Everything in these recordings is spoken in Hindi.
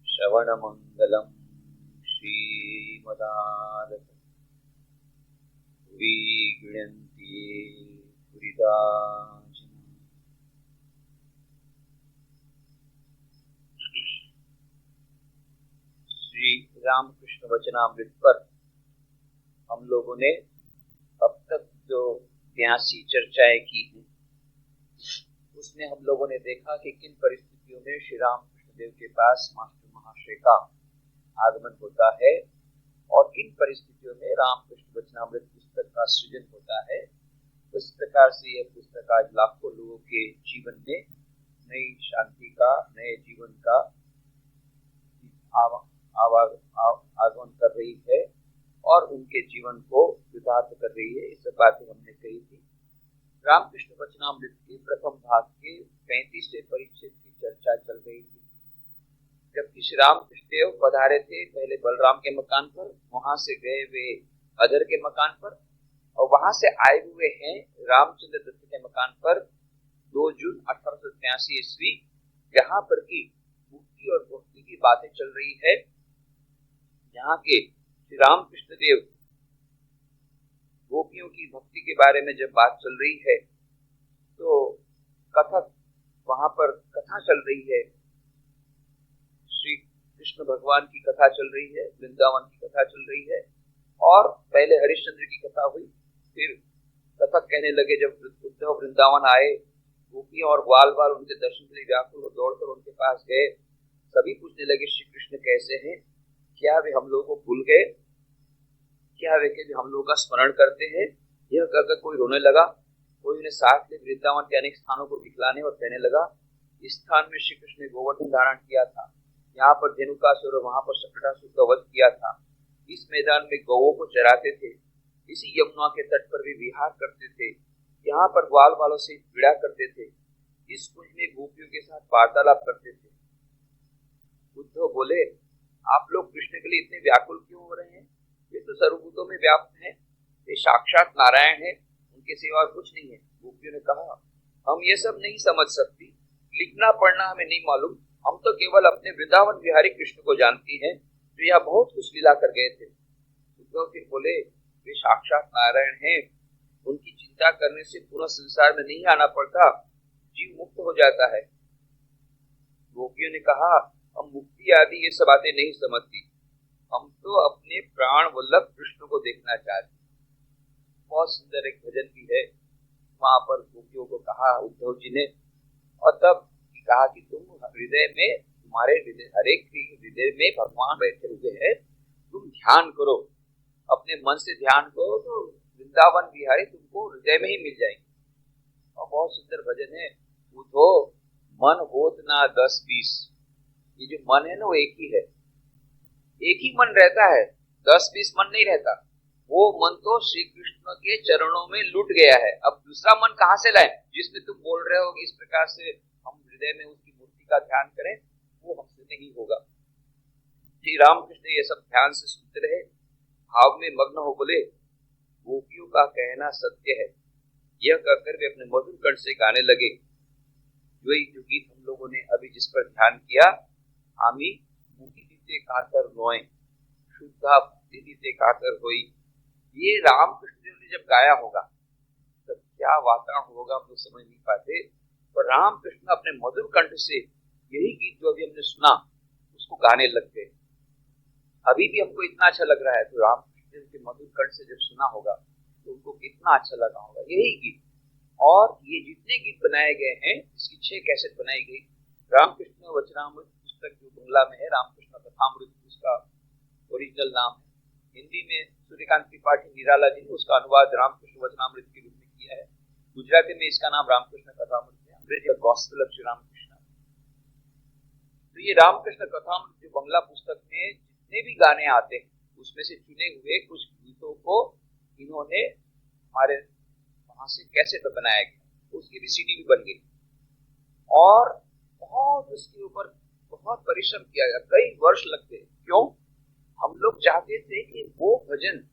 श्रवणमंगलम श्रीमदानंद गृह्णन्ति पुरिदाचिना। श्री रामकृष्ण वचनामृत पर हम लोगों ने अब तक जो 82 चर्चाएं की हैं, उसमें हम लोगों ने देखा कि किन परिस्थितियों में श्री रामकृष्ण देव के पास मास्टर महाशय का आगमन होता है और किन परिस्थितियों में रामकृष्ण वचनामृत पुस्तक का सृजन होता है। इस प्रकार से यह पुस्तक आज लाखों लोगों के जीवन में नई शांति का, नए जीवन का आगमन कर रही है और उनके जीवन को विदार्थ कर रही है। इस बातें हमने कही थी। रामकृष्ण वचनामृत के प्रथम भाग के 35वें परिच्छेद की चर्चा चल रही थी। जबकि श्री रामकृष्ण देव पधारे थे पहले बलराम के मकान पर, वहां से गए वे अधर के मकान पर और वहां से आए हुए हैं रामचंद्र दत्त के मकान पर 2 जून 1883 ईस्वी, जहां पर की मुक्ति और भक्ति की बातें चल रही है। यहाँ के श्री रामकृष्ण देव गोपियों की भक्ति के बारे में जब बात चल रही है तो कथक, वहां पर कथा चल रही है, श्री कृष्ण भगवान की कथा चल रही है, वृंदावन की कथा चल रही है और पहले हरिश्चंद्र की कथा हुई। फिर कथक कहने लगे जब उद्धव वृंदावन आए, गोपियां और ग्वाल बाल उनके दर्शन के लिए व्याकुल और दौड़कर उनके पास गए। सभी पूछने लगे श्री कृष्ण कैसे हैं, क्या वे हम लोगों को भूल गए, क्या वे कभी हम लोगों का स्मरण करते हैं। यह कहकर कोई रोने लगा, कोई उन्हें साथ ले वृंदावन के अनेक स्थानों को दिखलाने और कहने लगा, इस स्थान में श्री कृष्ण ने गोवर्धन धारण किया था, यहाँ पर धेनुकासुर और वहां पर शकटासुर का वध किया था, इस मैदान में गौओं को चराते थे, इसी यमुना के तट पर भी विहार करते थे, यहाँ पर ग्वाल बालों से पीड़ा करते थे, इस कुंज में गोपियों के साथ वार्तालाप करते थे। उद्धव बोले, आप लोग कृष्ण के लिए इतने व्याकुल क्यों हो रहे हैं? वे तो सर्वभूतों में व्याप्त हैं, वे साक्षात नारायण हैं, उनके सिवा और कुछ नहीं है। गोपियों ने कहा, हम ये सब नहीं समझ सकती, लिखना पढ़ना हमें नहीं मालूम, हम तो केवल अपने वृंदावन बिहारी कृष्ण को जानती हैं जो यहाँ बहुत कुछ लीला कर गए थे। उद्धव फिर बोले, वे साक्षात नारायण हैं, उनकी चिंता करने से पूरा संसार में नहीं आना पड़ता, जीव मुक्त हो जाता है। गोपियों ने कहा, हम मुक्ति आदि ये सब बातें नहीं समझती, हम तो अपने प्राण वल्लभ कृष्ण को देखना चाहते। बहुत सुंदर एक भजन भी है, वहां पर गोपियों को कहा उद्धव जी ने, और तब कहा कि तुम हृदय में, तुम्हारे हृदय, हरेक हृदय में भगवान बैठे हुए हैं, तुम ध्यान करो, अपने मन से ध्यान करो तो वृंदावन बिहारी तुमको हृदय में ही मिल जाएंगे। और बहुत सुंदर भजन है, उद्धो मन होत ना 10-20, ये जो मन है ना वो एक ही है, एक ही मन रहता है, 10-20 मन नहीं रहता। वो मन तो श्री कृष्ण के चरणों में लुट गया है। अब दूसरा मन कहां से लाए जिसमें तुम बोल रहे हो कि इस प्रकार से हम हृदय में उसकी मूर्ति का ध्यान करें, वो हमसे नहीं होगा। श्री रामकृष्ण ये सब ध्यान से सुनते रहे, भाव में मग्न हो बोले, गोपियों का कहना सत्य है। यह कहकर वे अपने मधुर कंठ से गाने लगे, जो गीत हम लोगों ने अभी जिस पर ध्यान किया, आमी मुखी दीते कातर रोए, शुद्धा भक्ति दीते कातर होई। ये रामकृष्ण ने जब गाया होगा तब क्या वातावरण होगा हम लोग समझ नहीं पाते, पर रामकृष्ण अपने मधुर कंठ से यही गीत जो अभी हमने सुना उसको गाने लग गए। अभी भी हमको इतना अच्छा लग रहा है, तो रामकृष्ण के मधुर कंठ से जब सुना होगा तो उनको कितना अच्छा लगा होगा यही गीत। और ये जितने गीत बनाए गए हैं, इसकी 6 कैसेट बनाई गई। रामकृष्ण वचनामृत पुस्तक जो बंगला में है, रामकृष्ण कथामृत उसका ओरिजिनल नाम है। हिंदी में सूर्यकांत त्रिपाठी निराला जी ने उसका अनुवाद रामकृष्ण वचनामृत के रूप में किया है। गुजराती में इसका नाम रामकृष्ण कथामृत है, अंग्रेजी गॉस्पेल ऑफ श्री रामकृष्ण। तो ये रामकृष्ण कथामृत जो बंगला पुस्तक में जितने भी गाने आते हैं उसमें से चुने हुए कुछ गीतों को इन्होंने हमारे वहां से कैसेट पर बनाया गया, उसकी भी सीडी भी बन गई और बहुत उसके ऊपर बहुत परिश्रम किया गया, कई वर्ष लगते। क्यों? हम लोग चाहते थे कि वो भजन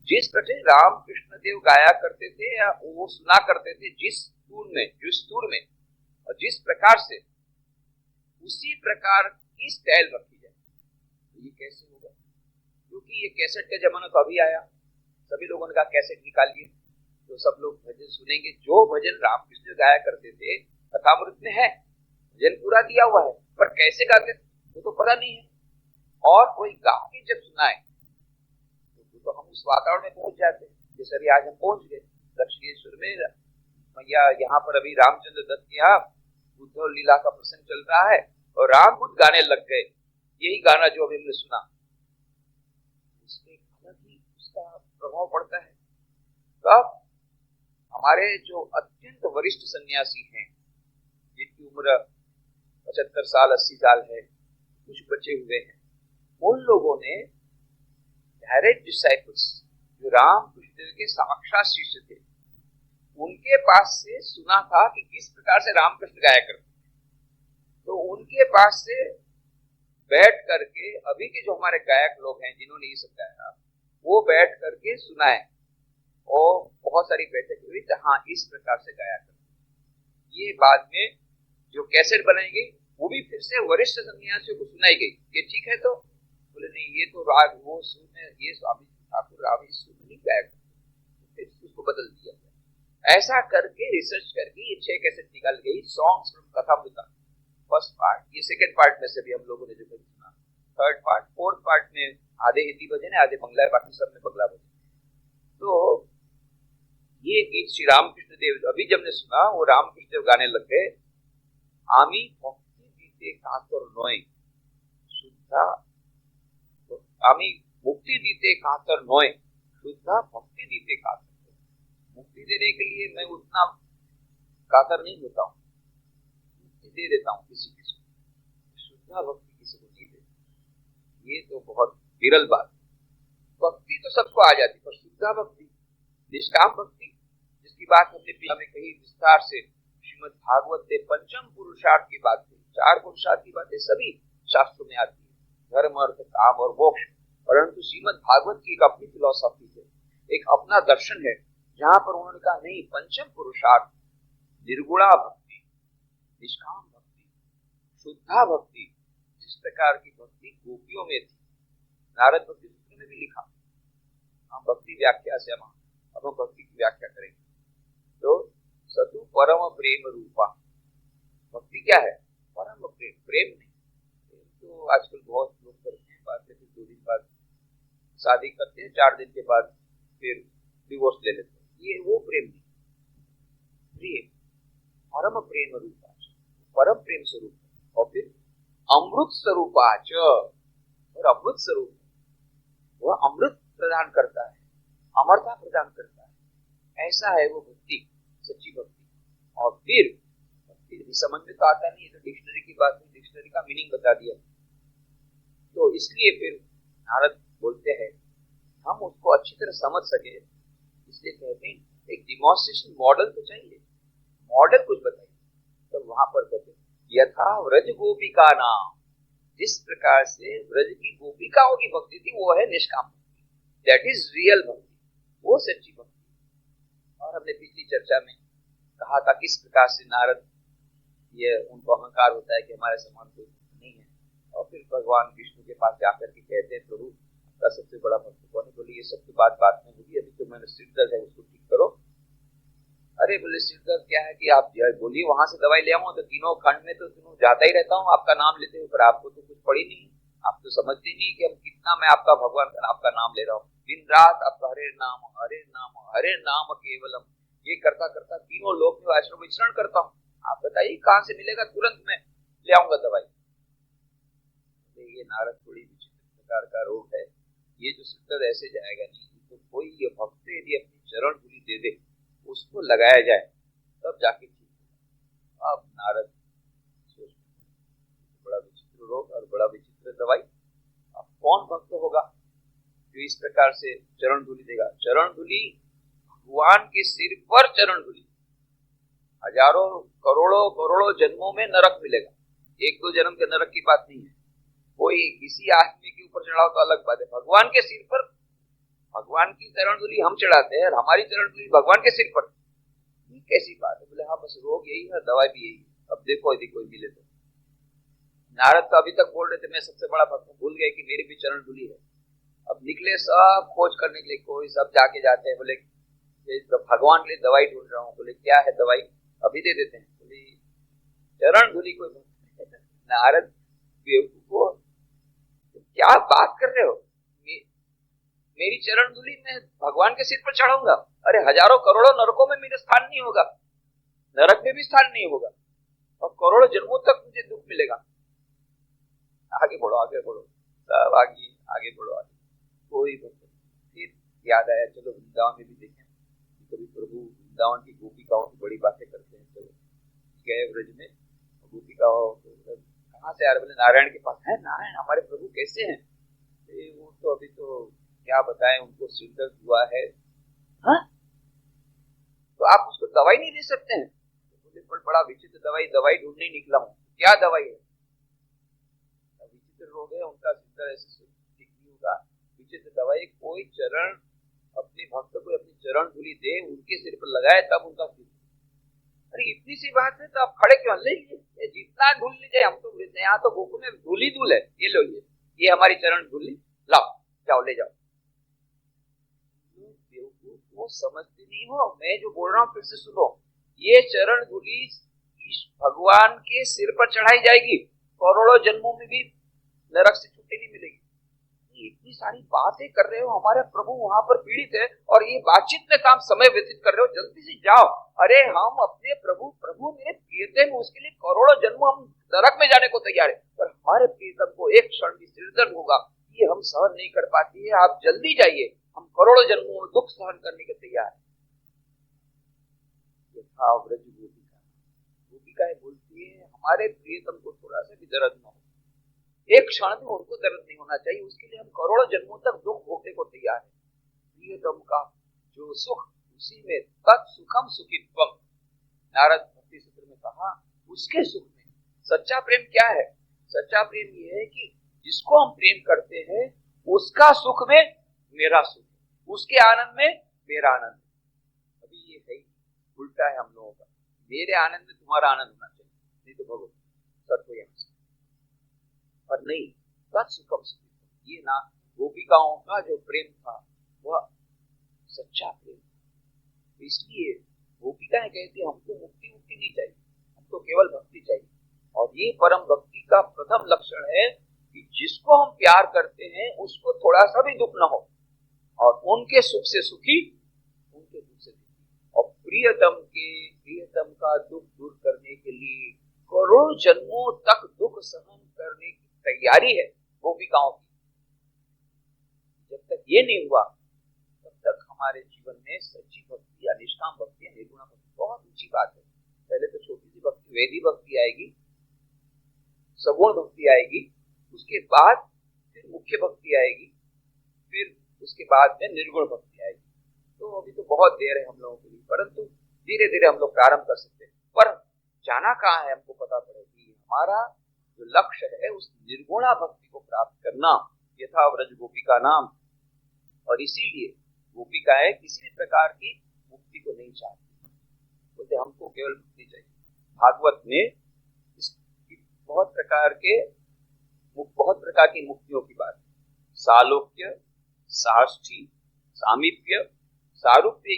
जिस प्रकार रामकृष्ण देव गाया करते थे या वो सुना करते थे, जिस सुर में और जिस प्रकार से उसी प्रकार की स्टाइल रखी जाए। तो ये कैसे होगा? क्योंकि ये कैसेट का जमाना तो अभी आया, सभी लोगों ने कहा कैसेट निकालिए, तो सब लोग भजन सुनेंगे। जो भजन रामकृष्ण गाया करते थे कथामृत में है, भजन पूरा दिया हुआ है, पर कैसे गाते वो तो पता नहीं है। और कोई गा के जब सुनाए तो हम उस वातावरण में पहुंच जाते हैं। जैसे अभी आज हम पहुंच गए दक्षिणेश्वर में, भैया यहाँ पर अभी रामचंद्र दत्त के यहाँ उद्धव लीला का प्रसंग चल रहा है और राम खुद गाने लग गए। यही गाना जो अभी हमने सुना, उसमें अलग ही उसका प्रभाव पड़ता है। तब हमारे जो अत्यंत वरिष्ठ सन्यासी हैं, जिनकी उम्र 75 साल 80 साल है, कुछ बचे हुए हैं, उन लोगों ने डायरेक्ट डिसाइपल्स जो रामकृष्ण के साक्षात शिष्य थे, उनके पास से सुना था कि किस प्रकार से रामकृष्ण गाया करते। तो उनके पास से बैठ करके अभी के जो हमारे गायक लोग हैं जिन्होंने ये सब गाया, वो बैठ करके सुनाए और बहुत सारी बैठक हुई, तो हाँ इस प्रकार से गाया करते। ये बाद में जो कैसेट बनाई गई वो भी फिर से वरिष्ठ सन्यासियों को सुनाई गई। ये ठीक है? तो बोले नहीं, ये तो राग वो सुर में, ये स्वामी ठाकुर राम इस सुर में नहीं गाया करते, फिर उसको बदल दिया। ऐसा करके रिसर्च करके ये 6 कैसेट निकाल गई, सॉन्ग्स फ्रॉम कथामृता। फर्स्ट पार्ट, ये सेकंड पार्ट में से भी हम लोगों ने जो सुना, थर्ड पार्ट, फोर्थ पार्ट में आधे हिंदी भजन है, आधे बंगला है, बाकी सब में बंगला भजन। तो ये गीत श्री रामकृष्ण देव अभी जब ने सुना, वो रामकृष्ण देव गाने लग गए, आमी मुक्ति दीते कातर नोय शुद्धा, आमी मुक्ति दीते कातर नोय शुद्धा भक्ति दीते कातर। मुक्ति देने के लिए मैं उतना कातर नहीं होता हूँ, मुक्ति दे देता हूँ किसी किसी को, शुद्धा भक्ति किसी को नहीं देता। ये तो बहुत विरल बात। भक्ति तो सबको आ जाती, पर शुद्धा भक्ति, निष्काम भक्ति, जिसकी बात हमने पिछले में कही विस्तार से, श्रीमद् भागवत के पंचम पुरुषार्थ की बात थी, 4 पुरुषार्थ की बातें सभी शास्त्रों में आती है, धर्म अर्थ काम और मोक्ष। परंतु श्रीमद् भागवत की एक अपनी फिलॉसफी है, एक अपना दर्शन है, जहां पर उन्होंने कहा नहीं, पंचम पुरुषार्थ निर्गुणा भक्ति, निष्काम भक्ति, शुद्धा भक्ति, जिस प्रकार की भक्ति गोपियों में थी, नारद भक्ति सूत्र में भी लिखा। हम भक्ति व्याख्या से हम भक्ति की व्याख्या करेंगे। तो सतु परम प्रेम रूपा भक्ति क्या है? परम प्रेम, प्रेम नहीं। प्रेम तो आजकल बहुत लोग करते हैं, बाद में फिर 2 दिन बाद शादी करते हैं, 4 दिन के बाद फिर डिवोर्स ले लेते हैं। ये वो प्रेम नहीं, प्रेम परम प्रेम रूपा, परम प्रेम स्वरूप। और फिर अमृत स्वरूपाच, और अमृत स्वरूप, वह अमृत प्रदान करता है, अमरता प्रदान करता है। ऐसा है वो भक्ति, सच्ची भक्ति। और फिर समझ में तो आता नहीं है, तो डिक्शनरी की बात नहीं, डिक्शनरी का मीनिंग बता दिया। तो इसलिए फिर नारद बोलते हैं हम उसको अच्छी तरह समझ सके, इसलिए कहते हैं एक डिमॉन्स्ट्रेशन मॉडल तो चाहिए, मॉडल कुछ बताइए। तो वहां पर कहते यथा व्रज गोपिका नाम, जिस प्रकार से व्रज की गोपिकाओं की भक्ति थी, वो है निष्काम भक्ति, दैट इज रियल भक्ति, वो सच्ची भक्ति। और हमने पिछली चर्चा में कहा था किस प्रकार से नारद, ये उनको अहंकार होता है कि हमारे समान कोई नहीं है, और फिर भगवान विष्णु के पास जाकर के कहते हैं प्रभु आपका सबसे बड़ा भक्त कौन है? बोले ये सब तो बात में होगी, अभी तो मैंने सिर दर्द है उसको ठीक करो। अरे बोले सिर दर्द क्या है कि आप बोलिए वहां से दवाई ले आऊं, तो तीनों खंड में तो तीनों जाता ही रहता हूँ आपका नाम लेते हुए, पर आपको तो कुछ पड़ी नहीं, आप तो समझते नहीं कि हम कितना मैं आपका भगवान आपका नाम ले रहा हूँ, दिन रात आपका हरे नाम हरे नाम हरे नाम केवलम, ये करता करता तीनों लोक में आश्रम विचरण करता हूँ, आप बताइए कहां से मिलेगा, तुरंत मैं ले आऊंगा दवाई। ये नारद थोड़ी विचित्र प्रकार का रोग है, ये जो सिद्ध ऐसे जाएगा नहीं। तो कोई ये भक्त यदि अपनी चरण धूलि दे दे, उसको लगाया जाए, तब जाके ठीक होगा। अब नारद बड़ा विचित्र रोग और बड़ा विचित्र दवाई। अब कौन भक्त होगा जो इस प्रकार से चरण धूलि देगा? चरण धूलि भगवान के सिर पर चरण धूलि, हजारों करोड़ों जन्मों में नरक मिलेगा, 1-2 जन्म के नरक की बात नहीं है। कोई किसी आदमी के ऊपर चढ़ाओ तो अलग बात है, भगवान के सिर पर, भगवान की चरण धूलि हम चढ़ाते हैं और हमारी चरण धूलि भगवान के सिर पर, कैसी बात है? बोले हाँ बस रोग यही है, दवाई भी यही है, अब देखो यदि कोई मिले तो। नारद तो अभी तक बोल रहे थे मैं सबसे बड़ा भक्त हूँ, भूल गए कि मेरी भी चरण धूली है। अब निकले सब खोज करने के लिए, कोई सब जाके जाते हैं, बोले तो भगवान के लिए दवाई ढूंढ रहा हूँ। बोले क्या है दवाई, अभी दे देते हैं। बोले चरण धूली कोई भक्त। नारद बेवकूफ, क्या बात कर रहे हो, मेरी चरण धूली मैं भगवान के सिर पर चढ़ाऊंगा? अरे हजारों करोड़ों नरकों में मेरा स्थान नहीं होगा, नरक में भी स्थान नहीं होगा, और करोड़ों जन्मों तक मुझे दुख मिलेगा। आगे बढ़ो आगे बढ़ो, सब आगे आगे बढ़ो आगे, कोई फिर याद आया चलो वृंदावन में भी देखें। कभी प्रभु वृंदावन की गोपिकाओं की बड़ी बातें करते हैं। चलो गए ब्रज में, गोपिकाओं कहाँ से आ रहे? बोले नारायण के पास है। नारायण हमारे प्रभु कैसे हैं? वो तो अभी तो क्या बताएं, उनको सिरदर्द हुआ है। हाँ? तो आप उसको दवाई नहीं दे सकते हैं? बोले बड़ा विचित्र दवाई ढूंढने निकला हूँ। क्या दवाई है? विचित्र रोग है उनका, सिरदर्द ऐसे ठीक नहीं होगा। विचित्र दवाई, कोई चरण अपने भक्त को अपनी चरण धूली दे, उनके सिर पर लगाए तब उनका ठीक। अरे इतनी सी बात है तो आप खड़े क्यों? ले लीजिए, जितना धूल लीजिए, हम तो यहाँ तो गोकुल में धूल ही धूल है, ये लो, ये हमारी चरण धूली, लाओ जाओ ले जाओ। वो समझते नहीं हो, मैं जो बोल रहा हूँ फिर से सुनो। ये चरण धूली भगवान के सिर पर चढ़ाई जाएगी, करोड़ों जन्मों में भी नरक से छुट्टी नहीं मिलेगी। इतनी सारी बातें कर रहे हो, हमारे प्रभु वहां पर पीड़ित है और ये बातचीत में काम समय व्यतीत कर रहे हो, जल्दी से जाओ। अरे हम अपने प्रभु मेरे प्रियतम, उसके लिए करोड़ों जन्म हम नरक में जाने को तैयार है, पर हमारे प्रियतम को एक क्षण भी सिरदर्द होगा, ये हम सहन नहीं कर पाती है। आप जल्दी जाइए, हम करोड़ों जन्मों में दुख सहन करने के तैयार है। गोपिकाएं बोलती है हमारे प्रियतम को थोड़ा सा भी दर्द न हो, एक क्षण भी उनको दर्द नहीं होना चाहिए, उसके लिए हम करोड़ों जन्मों तक दुख भोगने को तैयार है। प्रियतम का जो सुख, उसी में तत् सुखम सुखित्वम, नारद भक्ति सूत्र में कहा, उसके सुख में। सच्चा प्रेम क्या है? सच्चा प्रेम ये है कि जिसको हम प्रेम करते हैं उसका सुख में मेरा सुख, उसके आनंद में मेरा आनंद। अभी ये है उल्टा है हम लोगों का, मेरे आनंद में तुम्हारा आनंद होना चाहिए, नहीं तो भगो सत्व यहाँ से। और नहीं, तत्सुखम सुखित्वम, ये ना गोपिकाओं का जो प्रेम था वह सच्चा प्रेम। इसलिए गोपिकाएं कहती है हमको मुक्ति नहीं चाहिए, हमको केवल भक्ति चाहिए। और ये परम भक्ति का प्रथम लक्षण है कि जिसको हम प्यार करते हैं उसको थोड़ा सा भी दुख न हो, और उनके सुख से सुखी, उनके दुख से दुखी। और प्रियतम का दुख दूर करने के लिए करोड़ों जन्मों तक दुख सहन करने की तैयारी है गोपिकाओं की। जब तक ये नहीं हुआ तब तक हमारे जीवन में सच्ची भक्ति या निष्काम भक्ति या निर्गुण भक्ति बहुत ऊंची बात है। पहले तो छोटी सी भक्ति वैदिक भक्ति आएगी, सगुण भक्ति आएगी, उसके बाद फिर मुख्य भक्ति आएगी, फिर उसके बाद में निर्गुण भक्ति आएगी। तो अभी तो बहुत देर है हम लोगों के लिए, परंतु धीरे धीरे हम लोग प्रारंभ कर सकते हैं। पर जाना कहाँ है हमको पता पड़ेगी। हमारा जो लक्ष्य है उस निर्गुणा भक्ति को प्राप्त करना, यथा व्रज गोपिका नाम। और इसीलिए गोपिकाएं किसी भी प्रकार की मुक्ति को नहीं चाहती, बोलते हमको केवल मुक्ति चाहिए। भागवत में बहुत प्रकार की मुक्तियों की बात, सालोक्य, साष्ठी, सामीप्य, सारूप्य,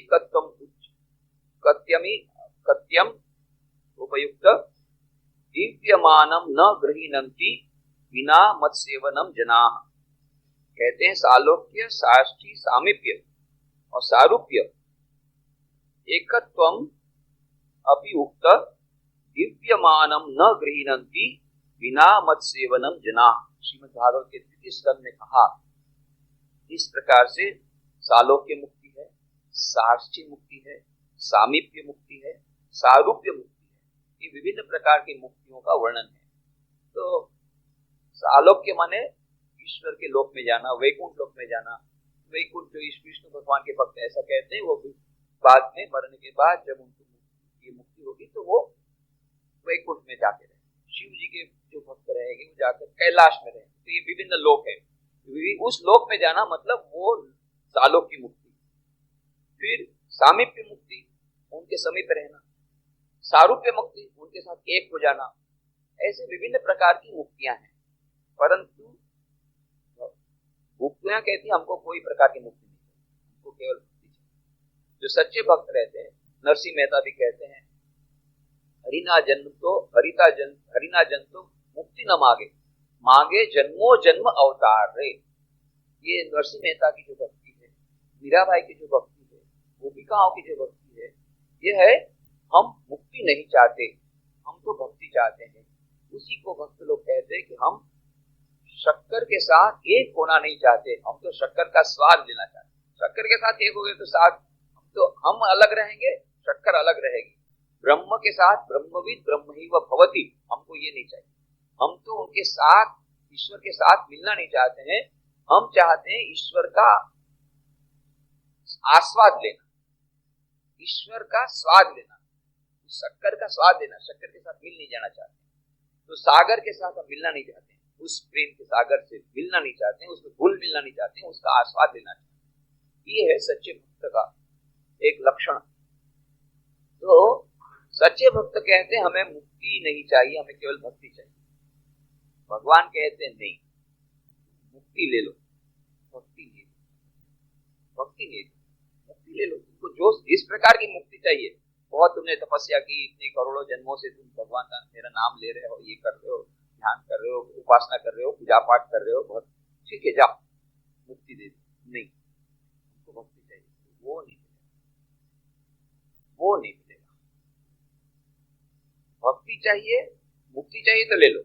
कत्यम उपयुक्त, दिव्यमानम न गृहीणन्ति बिना मत सेवनम जनाः। कहते हैं सालोक्य, साष्ठी, सामीप्य और सारूप्य एकत्वम अपि उक्त, दिव्यमानम न गृहीणन्ति बिना मत सेवनम जनाः। श्रीमद् भागवत के 3 स्कंद में कहा, इस प्रकार से सालोक्य मुक्ति है, साष्ठी मुक्ति है, सामीप्य मुक्ति है, सारूप्य मुक्ति है। ये विभिन्न प्रकार की मुक्तियों का वर्णन है। तो सालोक्य माने ईश्वर के लोक में जाना, वैकुंठ लोक में जाना। वैकुंठ जो विष्णु भगवान के भक्त ऐसा कहते हैं, वो बाद में मरने के बाद जब उनको ये मुक्ति होगी तो वो वैकुंठ में जाके रहे। शिव जी के जो भक्त रहेंगे वो जाकर कैलाश में रहेंगे। तो ये विभिन्न लोक है, उस लोक में जाना मतलब वो सालोक्य मुक्ति। फिर सामीप्य मुक्ति, उनके समीप रहना। सारूप्य मुक्ति, उनके साथ एक हो जाना, ऐसे विभिन्न प्रकार की मुक्तियां हैं, परंतु मुक्तियां कहती हमको कोई प्रकार की मुक्ति नहीं चाहिए, हमको केवल मुक्ति चाहिए। जो सच्चे भक्त रहते हैं, नरसिंह मेहता भी कहते हैं, हरिना जन्म तो मुक्ति न मांगे, मांगे जन्मों जन्म अवतार रे। ये नरसिंह मेहता की जो भक्ति है, मीराबाई की जो भक्ति है, गोपिकाओं की जो भक्ति है, ये है हम मुक्ति नहीं चाहते, हम तो भक्ति चाहते हैं। उसी को भक्त लोग कहते हैं कि हम शक्कर के साथ एक होना नहीं चाहते, हम तो शक्कर का स्वाद लेना चाहते हैं। शक्कर के साथ एक हो गए तो साथ हम अलग रहेंगे, शक्कर अलग रहेगी। ब्रह्म के साथ ब्रह्मविद ब्रह्म ही व भवति, हमको ये नहीं चाहिए। हम तो उनके साथ, ईश्वर के साथ मिलना नहीं चाहते हैं, हम चाहते हैं ईश्वर का आस्वाद लेना, ईश्वर का स्वाद लेना, शक्कर का स्वाद लेना, शक्कर के साथ मिल नहीं जाना चाहते। तो सागर के साथ हम मिलना नहीं चाहते, उस प्रेम के सागर से मिलना नहीं चाहते, उसमें घुल मिलना नहीं चाहते, उसका आस्वाद लेना चाहते। ये है सच्चे भक्त का एक लक्षण। तो सच्चे भक्त कहते हैं हमें मुक्ति नहीं चाहिए, हमें केवल भक्ति चाहिए। भगवान कहते हैं नहीं, मुक्ति ले लो, भक्ति ले लो, भक्ति ले लो, मुक्ति ले लो। तुमको जो इस प्रकार की मुक्ति चाहिए, बहुत तुमने तपस्या की, इतने करोड़ों जन्मों से तुम भगवान का मेरा नाम ले रहे हो, ये कर रहे हो, ध्यान कर रहे हो, उपासना कर रहे हो, पूजा पाठ कर रहे हो, बहुत ठीक है, जाओ मुक्ति दे दो। नहीं, तुमको भक्ति चाहिए, वो नहीं मिलेगा, वो नहीं मिलेगा। भक्ति चाहिए, मुक्ति चाहिए तो ले लो।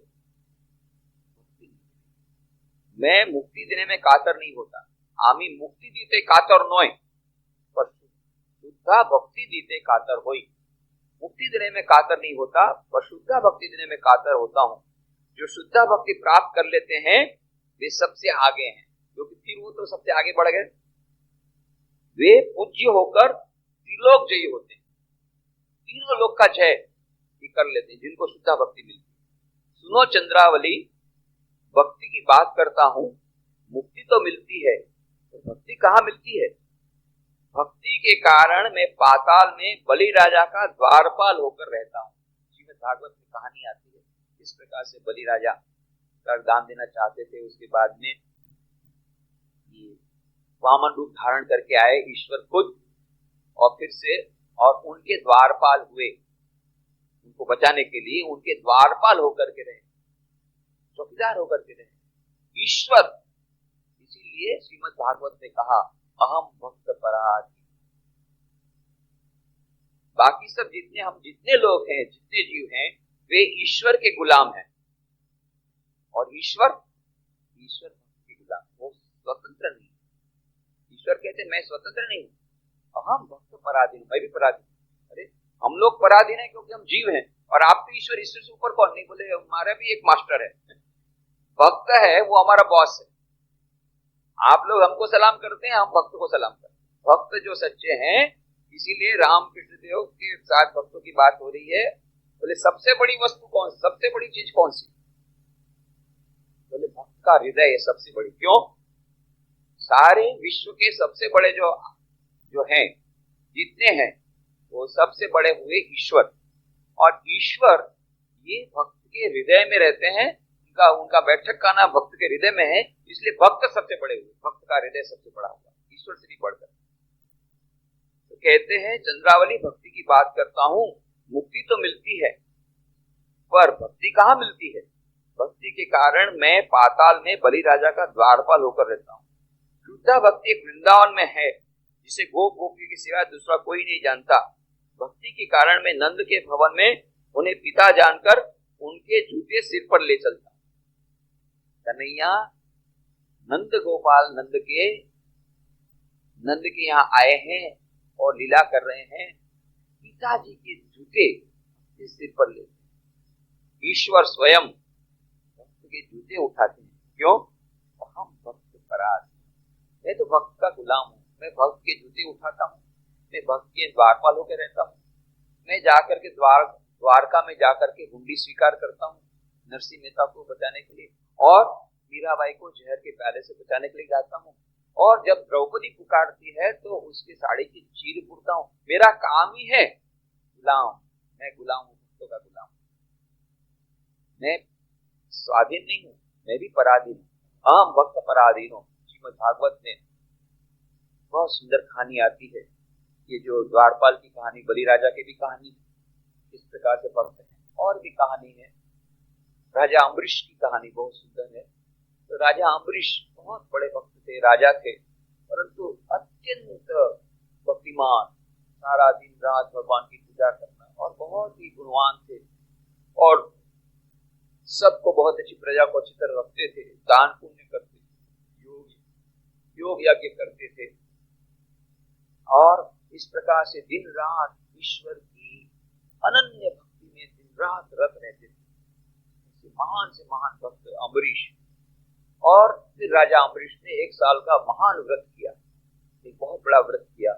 मैं मुक्ति देने में कातर नहीं होता, आमी मुक्ति दीते कातर नोय, पर शुद्धा भक्ति दीते कातर होई। मुक्ति देने में कातर नहीं होता, पर शुद्धा भक्ति देने में कातर होता हूं। जो शुद्धा भक्ति प्राप्त कर लेते हैं वे सबसे आगे हैं, क्योंकि फिर वो तो सबसे आगे बढ़ गए, वे पूज्य होकर त्रिलोक जयी होते हैं, तीनों लोक का जय कर लेते हैं जिनको शुद्धा भक्ति मिलती है। सुनो चंद्रावली, भक्ति की बात करता हूं, मुक्ति तो मिलती है, तो भक्ति कहां मिलती है? भक्ति के कारण मैं पाताल में बलि राजा का द्वारपाल होकर रहता हूं। श्रीमद् भागवत में कहानी आती है, इस प्रकार से बलि राजा का दान देना चाहते थे, उसके बाद में वामन रूप धारण करके आए ईश्वर खुद, और फिर से और उनके द्वारपाल हुए, उनको बचाने के लिए उनके द्वारपाल होकर के रहे, चौकीदार होकर के रहे ईश्वर। इसीलिए श्रीमद् भागवत ने कहा अहम भक्त पराधीन। बाकी सब जितने लोग हैं, जितने जीव हैं, वे ईश्वर के गुलाम हैं, और ईश्वर के गुलाम, वो स्वतंत्र नहीं। ईश्वर कहते मैं स्वतंत्र नहीं हूं, अहम भक्त पराधीन, मैं भी पराधीन। अरे हम लोग पराधीन है क्योंकि हम जीव हैं, और आप तो ईश्वर से ऊपर कौन? नहीं बोले हमारा भी एक मास्टर है, भक्त है, वो हमारा बॉस है। आप लोग हमको सलाम करते हैं, हम भक्त को सलाम करते हैं। भक्त जो सच्चे हैं, इसीलिए रामकृष्ण देव के साथ भक्तों की बात हो रही है। बोले सबसे बड़ी वस्तु कौन, सबसे बड़ी चीज कौन सी? बोले भक्त का हृदय सबसे बड़ी। क्यों? सारे विश्व के सबसे बड़े जो हैं, जितने हैं, वो सबसे बड़े हुए ईश्वर, और ईश्वर ये भक्त के हृदय में रहते हैं। उनका बैठक का नाम भक्त के हृदय में है, इसलिए भक्त सबसे बड़े हुए, भक्त का हृदय सबसे बड़ा हुआ, ईश्वर से भी बढ़कर। तो कहते हैं चंद्रावली, भक्ति की बात करता हूं, मुक्ति तो मिलती है, पर भक्ति कहां मिलती है? भक्ति के कारण मैं पाताल में बलि राजा का द्वारपाल होकर रहता हूं। शुद्धा भक्ति एक वृंदावन में है, जिसे गोप गोपी के सिवा दूसरा कोई नहीं जानता। भक्ति के कारण मैं नंद के भवन में उन्हें पिता जानकर उनके जूते सिर पर ले चलता। कन्हैया नंद गोपाल नंद के यहाँ आए हैं और लीला कर रहे हैं, पिताजी के जूते सिर पर लेते। ईश्वर स्वयं भक्त के जूते उठाते हैं। क्यों? हम भक्त पराधीन, मैं तो भक्त का गुलाम हूं, मैं भक्त के जूते उठाता हूं, मैं भक्त के द्वारपाल होकर रहता हूं। मैं जाकर के द्वारका में जाकर के हुंडी स्वीकार करता हूं नरसिंह मेहता को बचाने के लिए, और मीराबाई को जहर के प्याले से बचाने के लिए जाता हूं, और जब द्रौपदी पुकारती है तो उसकी साड़ी की चीर पुरता हूं। मेरा काम ही है गुलाम, मैं गुलाम हूं, भक्तों का गुलाम। मैं स्वाधीन नहीं हूं, मैं भी पराधीन हूं। अहम भक्त पराधीन हूं। श्रीमद् भागवत में बहुत सुंदर कहानी आती है। ये जो द्वारपाल की कहानी, बलि राजा की भी कहानी इस प्रकार से भक्त है। और भी कहानी है, राजा अम्बरीश की कहानी बहुत सुंदर है। तो राजा अम्बरीश बहुत बड़े भक्त थे, राजा थे, परंतु अत्यंत भक्तिमान, सारा दिन रात भगवान की पूजा करना, और बहुत ही गुणवान थे, और सबको बहुत अच्छी प्रजा को अच्छी तरह रखते थे, दान पुण्य करते थे, योग यज्ञ करते थे, और इस प्रकार से दिन रात ईश्वर की अनन्य भक्ति में दिन रात रत रहते थे। महान से महान भक्त अम्बरीश। और फिर राजा अम्बरीश ने 1 साल का महान व्रत किया, एक बहुत बड़ा व्रत किया,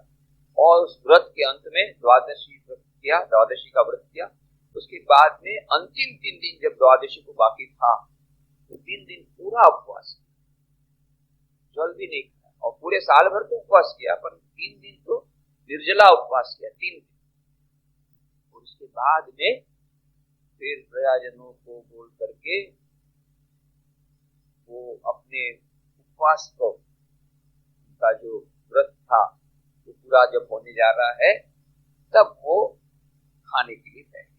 और उस व्रत के अंत में द्वादशी का व्रत किया। उसके बाद में अंतिम 3 दिन जब द्वादशी को बाकी था, तो 3 दिन पूरा उपवास, जल भी नहीं खाया, और पूरे साल भर तो उपवास किया, पर 3 दिन तो निर्जला उपवास किया, 3 दिन। और उसके बाद में फिर प्रजाजनों को बोल करके वो अपने उपवास को, उनका जो व्रत था वो पूरा जब होने जा रहा है, तब वो खाने के लिए बैठे।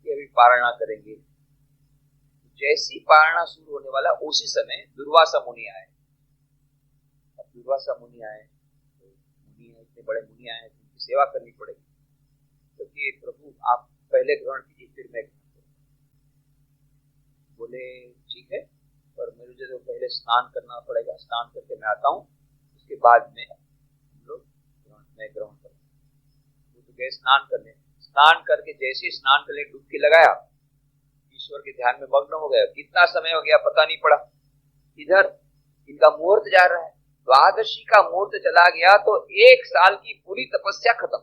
ये अभी पारणा करेंगे। जैसी पारणा शुरू होने वाला, उसी समय दुर्वासा मुनि आए। अब दुर्वासा मुनि आए, तो मुनि इतने बड़े मुनि आए, उनकी सेवा करनी पड़ेगी। तो ये प्रभु आप पहले ग्रहण कीजिए, फिर मैं। बोले ठीक है, पर मुझे तो पहले स्नान करना पड़ेगा, स्नान करके मैं आता हूँ, उसके बाद में हम लोग मैं ग्रहण करूँगा। वो तो गए स्नान करने, स्नान करके जैसे स्नान करने डुबकी लगाया, ईश्वर के ध्यान में मग्न हो गया। कितना समय हो गया पता नहीं पड़ा। इधर इनका मुहूर्त जा रहा है, द्वादशी का मुहूर्त चला गया तो 1 साल की पूरी तपस्या खत्म।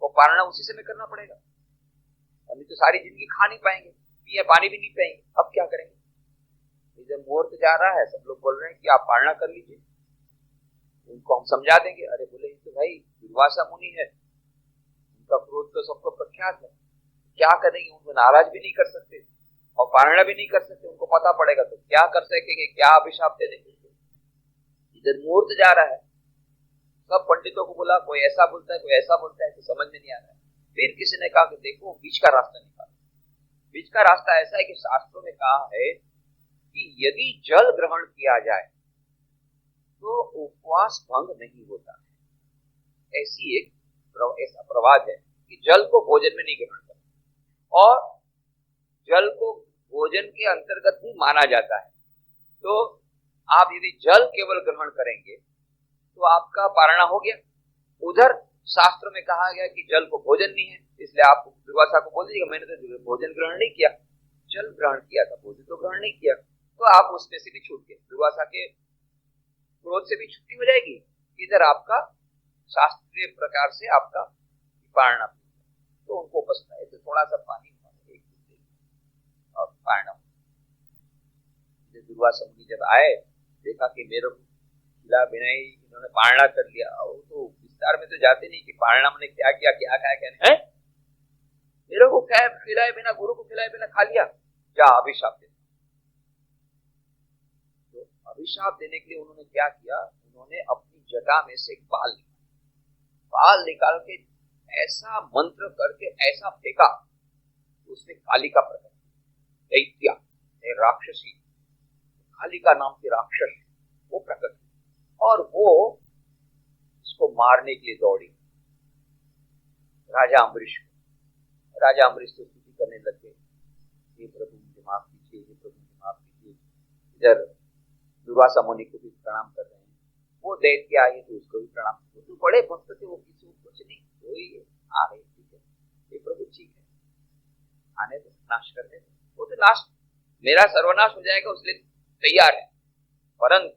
वो पारणा उसी समय करना पड़ेगा, नहीं तो सारी जिंदगी खा नहीं पाएंगे, पिए पानी भी नहीं पाएंगे। अब क्या करेंगे? इधर मुहूर्त जा रहा है, सब लोग बोल रहे हैं कि आप पारणा कर लीजिए, उनको हम समझा देंगे। अरे बोले तो भाई दुर्वासा मुनि है, उनका क्रोध तो सबको प्रख्यात है, क्या करेंगे? उनको नाराज भी नहीं कर सकते और पारणा भी नहीं कर सकते, उनको पता पड़ेगा तो क्या कर सकेंगे, क्या अभिशाप दे देंगे। इधर मुहूर्त जा रहा है, सब पंडितों को बोला, कोई ऐसा बोलता है, कोई ऐसा बोलता है, तो समझ में नहीं आ रहा है। फिर किसी ने कहा कि देखो बीच का रास्ता निकालो। बीच का रास्ता ऐसा है कि शास्त्रों में कहा है कि यदि जल ग्रहण किया जाए तो उपवास भंग नहीं होता है। ऐसी एक ऐसा प्रवाद है कि जल को भोजन में नहीं ग्रहण करना, और जल को भोजन के अंतर्गत भी माना जाता है। तो आप यदि जल केवल ग्रहण करेंगे तो आपका पारणा हो गया। उधर शास्त्र में कहा गया कि जल को भोजन नहीं है, इसलिए आप दुर्वासा को बोल दीजिएगा मैंने तो भोजन ग्रहण नहीं किया, जल ग्रहण किया था, भोजन तो ग्रहण नहीं किया। तो आप उसमें से भी छूट गए, दुर्वासा के क्रोध से भी छुट्टी हो जाएगी। इधर आपका शास्त्रीय प्रकार से आपका पारणा, तो उनको बसना है तो थोड़ा सा पानी और पारणा। दुर्वासा मुनि जब आए, देखा कि मेरे को खिला बिना ही इन्होंने पारणा कर लिया, और तो विस्तार में तो जाते नहीं कि पारणा मैंने क्या किया, क्या खाया, क्या नहीं है। मेरे को खिलाए बिना, गुरु को खिलाए बिना खा लिया, क्या अभिशाप दे। तो अभिशाप देने के लिए उन्होंने क्या किया, उन्होंने अपनी जटा में से एक बाल निकाल के ऐसा मंत्र करके ऐसा फेंका, उसमें कालिका प्रकट, दैत्या राक्षसी, कालिका नाम की राक्षस वो प्रकट, और वो इसको मारने के लिए दौड़ी राजा अम्बरीश को। राजा अम्बरीश तो स्तुति करने लग गए, हे प्रभु मुझे माफ कीजिए, हे प्रभु मुझे माफ कीजिए। इधर दुर्वासा मुनि को भी प्रणाम कर रहे हैं, वो दैत्य आई तो उसको भी प्रणाम। तो बड़े भक्त थे, वो किसी को कुछ नहीं, कोई आ गए, ठीक है ये प्रभु ठीक है, आने तो नाश करने, वो तो नाश, मेरा सर्वनाश हो जाएगा उसलिए तैयार है, परंतु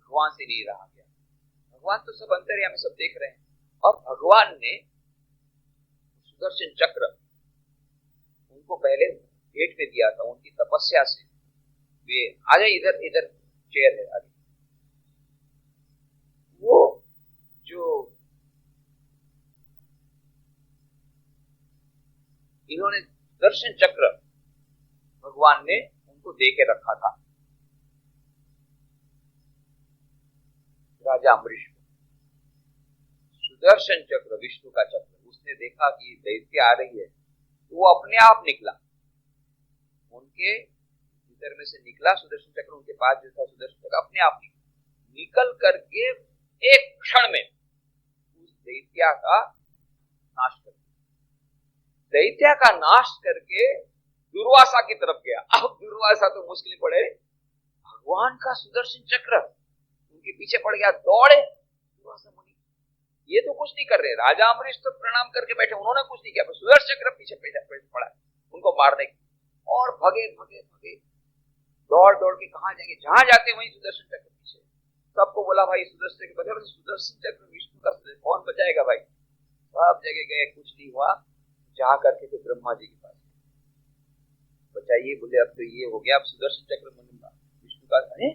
भगवान से नहीं रहा गया। भगवान तो सब अंतर्यामी, सब देख रहे हैं, और भगवान ने सुदर्शन चक्र उनको पहले भेंट में दिया था, उनकी तपस्या से। वे आ जाए, इधर इधर चेयर है आगे। वो जो इन्होंने सुदर्शन चक्र भगवान ने उनको दे के रखा था, राजा अम्बरीश को। सुदर्शन चक्र विष्णु का चक्र, उसने देखा कि दैत्य आ रही है, तो वो अपने आप निकला, उनके भीतर में से निकला सुदर्शन चक्र, उनके पास जो था सुदर्शन चक्र अपने आप निकल करके एक क्षण में उस दैत्या का नाश कर दिया। दैत्या का नाश करके दुर्वासा की तरफ गया। अब दुर्वासा तो मुश्किल पड़े, भगवान का सुदर्शन चक्र उनके पीछे पड़ गया, दौड़े। दुर्वासा मुनि ये तो कुछ नहीं कर रहे, राजा अम्बरीश तो प्रणाम करके बैठे, उन्होंने कुछ नहीं किया, पर सुदर्शन चक्र पीछे पड़ा उनको मारने की, और भगे भगे भगे दौड़ दौड़ के कहां जाएंगे, जहां जाते वहीं सुदर्शन चक्र पीछे। सबको बोला भाई सुदर्शन चक्र, सुदर्शन चक्र विष्णु का कौन बचाएगा भाई। सब जगह गए, कुछ नहीं हुआ। जा करके फिर ब्रह्मा जी के पास बचाइए, बोले अब तो ये हो गया, अब सुदर्शन चक्र विष्णु का, अरे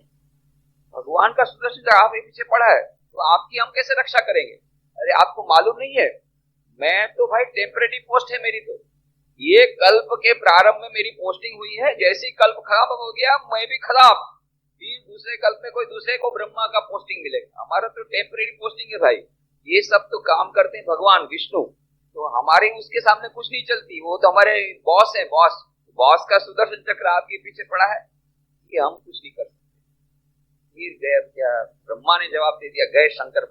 भगवान का सुदर्शन चक्र आप पीछे पड़ा है, तो आपकी हम कैसे रक्षा करेंगे। अरे आपको मालूम नहीं है, मैं तो भाई टेम्परेरी पोस्ट है मेरी, तो ये कल्प के प्रारंभ में मेरी पोस्टिंग हुई है, जैसे ही कल्प खराब हो गया मैं भी खराब, फिर दूसरे कल्प में कोई दूसरे को ब्रह्मा का पोस्टिंग मिलेगा। हमारा तो टेम्परेरी पोस्टिंग है भाई, ये सब तो काम करते हैं भगवान विष्णु, तो हमारे उसके सामने कुछ नहीं चलती, वो तो हमारे बॉस है, बॉस का सुदर्शन चक्र आपके पीछे पड़ा है, ये हम कुछ नहीं कर सकते। फिर गए, क्या ब्रह्मा ने जवाब दे दिया, गए शंकर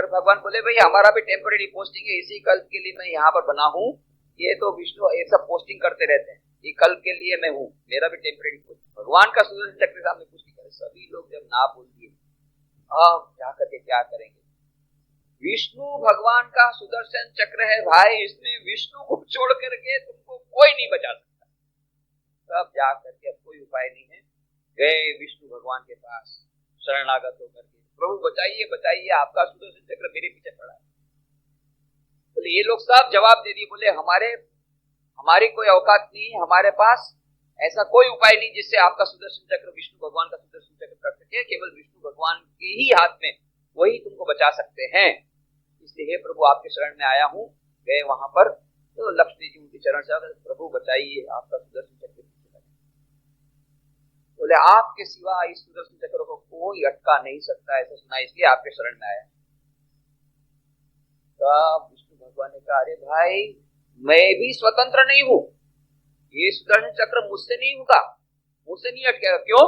भगवान बोले भाई हमारा भी टेम्परेरी पोस्टिंग है, इसी कल्प के लिए मैं यहाँ पर बना हूँ, ये तो विष्णु ये सब पोस्टिंग करते रहते हैं, ये कल्प के लिए मैं हूँ, मेरा भी टेम्परेरी पोस्टिंग। भगवान का सुदर्शन चक्र सामने कुछ नहीं करे। सभी लोग जब ना बोल दिए, अब जा करके क्या करेंगे। विष्णु भगवान का सुदर्शन चक्र है भाई, इसमें विष्णु को छोड़ करके तुमको कोई नहीं बचा सकता। तब जा करके अब कोई उपाय नहीं है, गए विष्णु भगवान के पास शरणागत होकर के, प्रभु बचाइए बचाइए, आपका सुदर्शन चक्र मेरे पीछे पड़ा है। बोले ये लोग सब जवाब दे दिए, बोले हमारी कोई औकात नहीं है, हमारे पास ऐसा कोई उपाय नहीं जिससे आपका सुदर्शन चक्र, विष्णु भगवान का सुदर्शन चक्र कर सके, केवल विष्णु भगवान के ही हाथ में, वही तुमको बचा सकते हैं। इसलिए हे प्रभु आपके शरण में आया हूँ। गए वहां पर, तो लक्ष्मी जी उनके चरण से, प्रभु बचाइए, आपका सुदर्शन चक्र पीछे लगे। बोले आपके सिवा इस सुदर्शन चक्र को कोई अटका नहीं सकता, ऐसा सुना, इसलिए आपके शरण में आया। तब विष्णु भगवान ने कहा, अरे भाई मैं भी स्वतंत्र नहीं हूं, ये सुदर्शन चक्र मुझसे नहीं होगा, मुझसे नहीं अटकेगा। क्यों?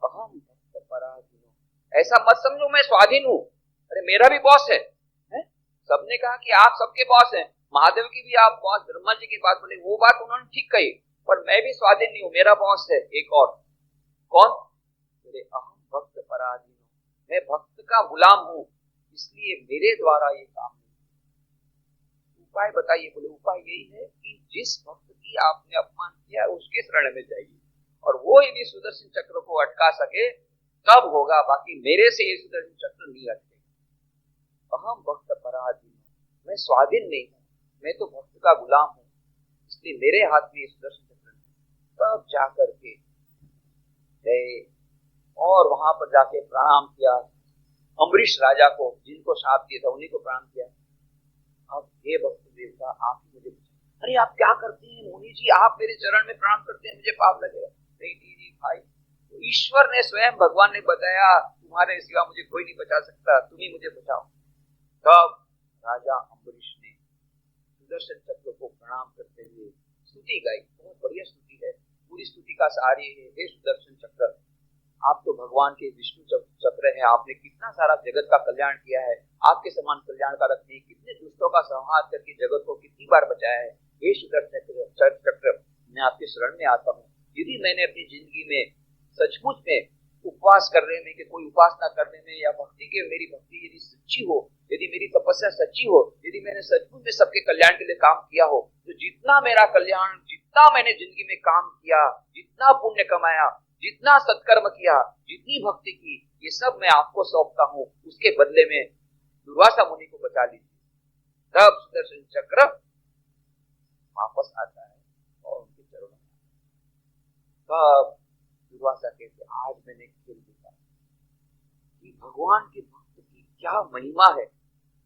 अहम भक्त पराधीनो, ऐसा मत समझो मैं स्वाधीन हूं। अरे मेरा भी बॉस है। सबने कहा कि आप सबके बॉस हैं, महादेव की भी आप बॉस, ब्रह्मा जी की बात बोले, वो बात उन्होंने ठीक कही, पर मैं भी स्वाधीन नहीं हूं, मेरा बॉस है एक और। कौन? मेरे अहम भक्त पराधीनो, मैं भक्त का गुलाम हूं, इसलिए मेरे द्वारा ये काम नहीं। उपाय बताइए। बोले उपाय यही है कि जिस भक्त की आपने अपमान किया उसके शरण में जाइए, और वो यदि सुदर्शन चक्र को अटका सके तब होगा, बाकी मेरे से ये सुदर्शन चक्र नहीं अटकेगा। अहम भक्त पराधीन, मैं स्वाधीन नहीं हूं, मैं तो भक्त का गुलाम हूं, इसलिए मेरे हाथ में ये सुदर्शन चक्र नहीं। तब जाकर के गए और वहां पर जाके प्रणाम किया अम्बरीश राजा को, जिनको शाप दिया था उन्हीं को प्रणाम किया। अब हे भक्त देवता आप ही मुझे, अरे आप क्या करते हैं मुनि जी, आप मेरे चरण में प्रणाम करते हैं, मुझे पाप लगेगा। नहीं भाई, तो ईश्वर ने स्वयं, भगवान ने बताया तुम्हारे सिवा मुझे कोई नहीं बचा सकता, तुम ही मुझे बचाओ। तब राजा अम्बरीश ने सुदर्शन चक्र को प्रणाम करते हुए स्तुति गाई। बहुत बढ़िया स्तुति है, पूरी स्तुति का सार ये है, हे सुदर्शन चक्र आप तो भगवान के विष्णु चक्र है, आपने कितना सारा जगत का कल्याण किया है, आपके समान कल्याणकारक ने कितने दुष्टों का संहार करके जगत को कितनी बार बचाया है। हे सुदर्शन चक्र मैं आपके शरण में आता हूँ, यदि मैंने अपनी जिंदगी में सचमुच में उपवास करने में, कि कोई उपासना करने में, या भक्ति के, मेरी भक्ति यदि सच्ची हो, यदि मेरी तपस्या सच्ची हो, यदि मैंने सचमुच में सबके कल्याण के लिए काम किया हो, तो जितना मेरा कल्याण, जितना मैंने जिंदगी में काम किया, जितना पुण्य कमाया, जितना सत्कर्म किया, जितनी भक्ति की, ये सब मैं आपको सौंपता हूँ, उसके बदले में दुर्वासा मुनि को बचा लीजिए। तब सुदर्शन चक्र वापस आता है और उनके चरणों में, तब दुर्वासा कहते आज मैंने खेल देखा कि भगवान के भक्त की क्या महिमा है,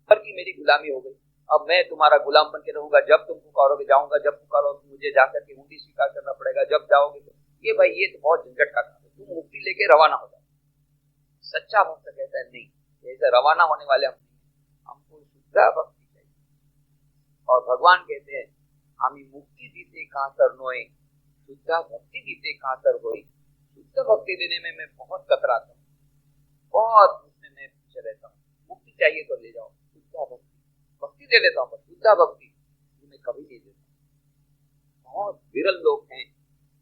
हर की मेरी गुलामी हो गई। अब मैं तुम्हारा गुलाम बन के रहूंगा, जब तुम पुकारोगे जाऊंगा, जब पुकारोगे मुझे जाकर के हुंडी स्वीकार करना पड़ेगा, जब जाओगे तो ये भाई ये तो बहुत झंझट का काम है, तुम मुक्ति लेके रवाना हो जाओ। सच्चा भक्त कहता है नहीं, ऐसे रवाना होने वाले हम नहीं, हमको शुद्ध भक्ति चाहिए। और भगवान कहते हैं हामी मुक्ति दीते कातर नोए, शुद्ध भक्ति दीते कातर होई। शुद्ध भक्ति देने में मैं बहुत कतराता हूँ, बहुत उसमें मैं पीछे रहता हूँ। मुक्ति चाहिए तो ले जाओ, शुद्ध भक्ति दे देता हूँ, पर शुद्ध भक्ति मैं कभी नहीं देता। बहुत विरल लोग हैं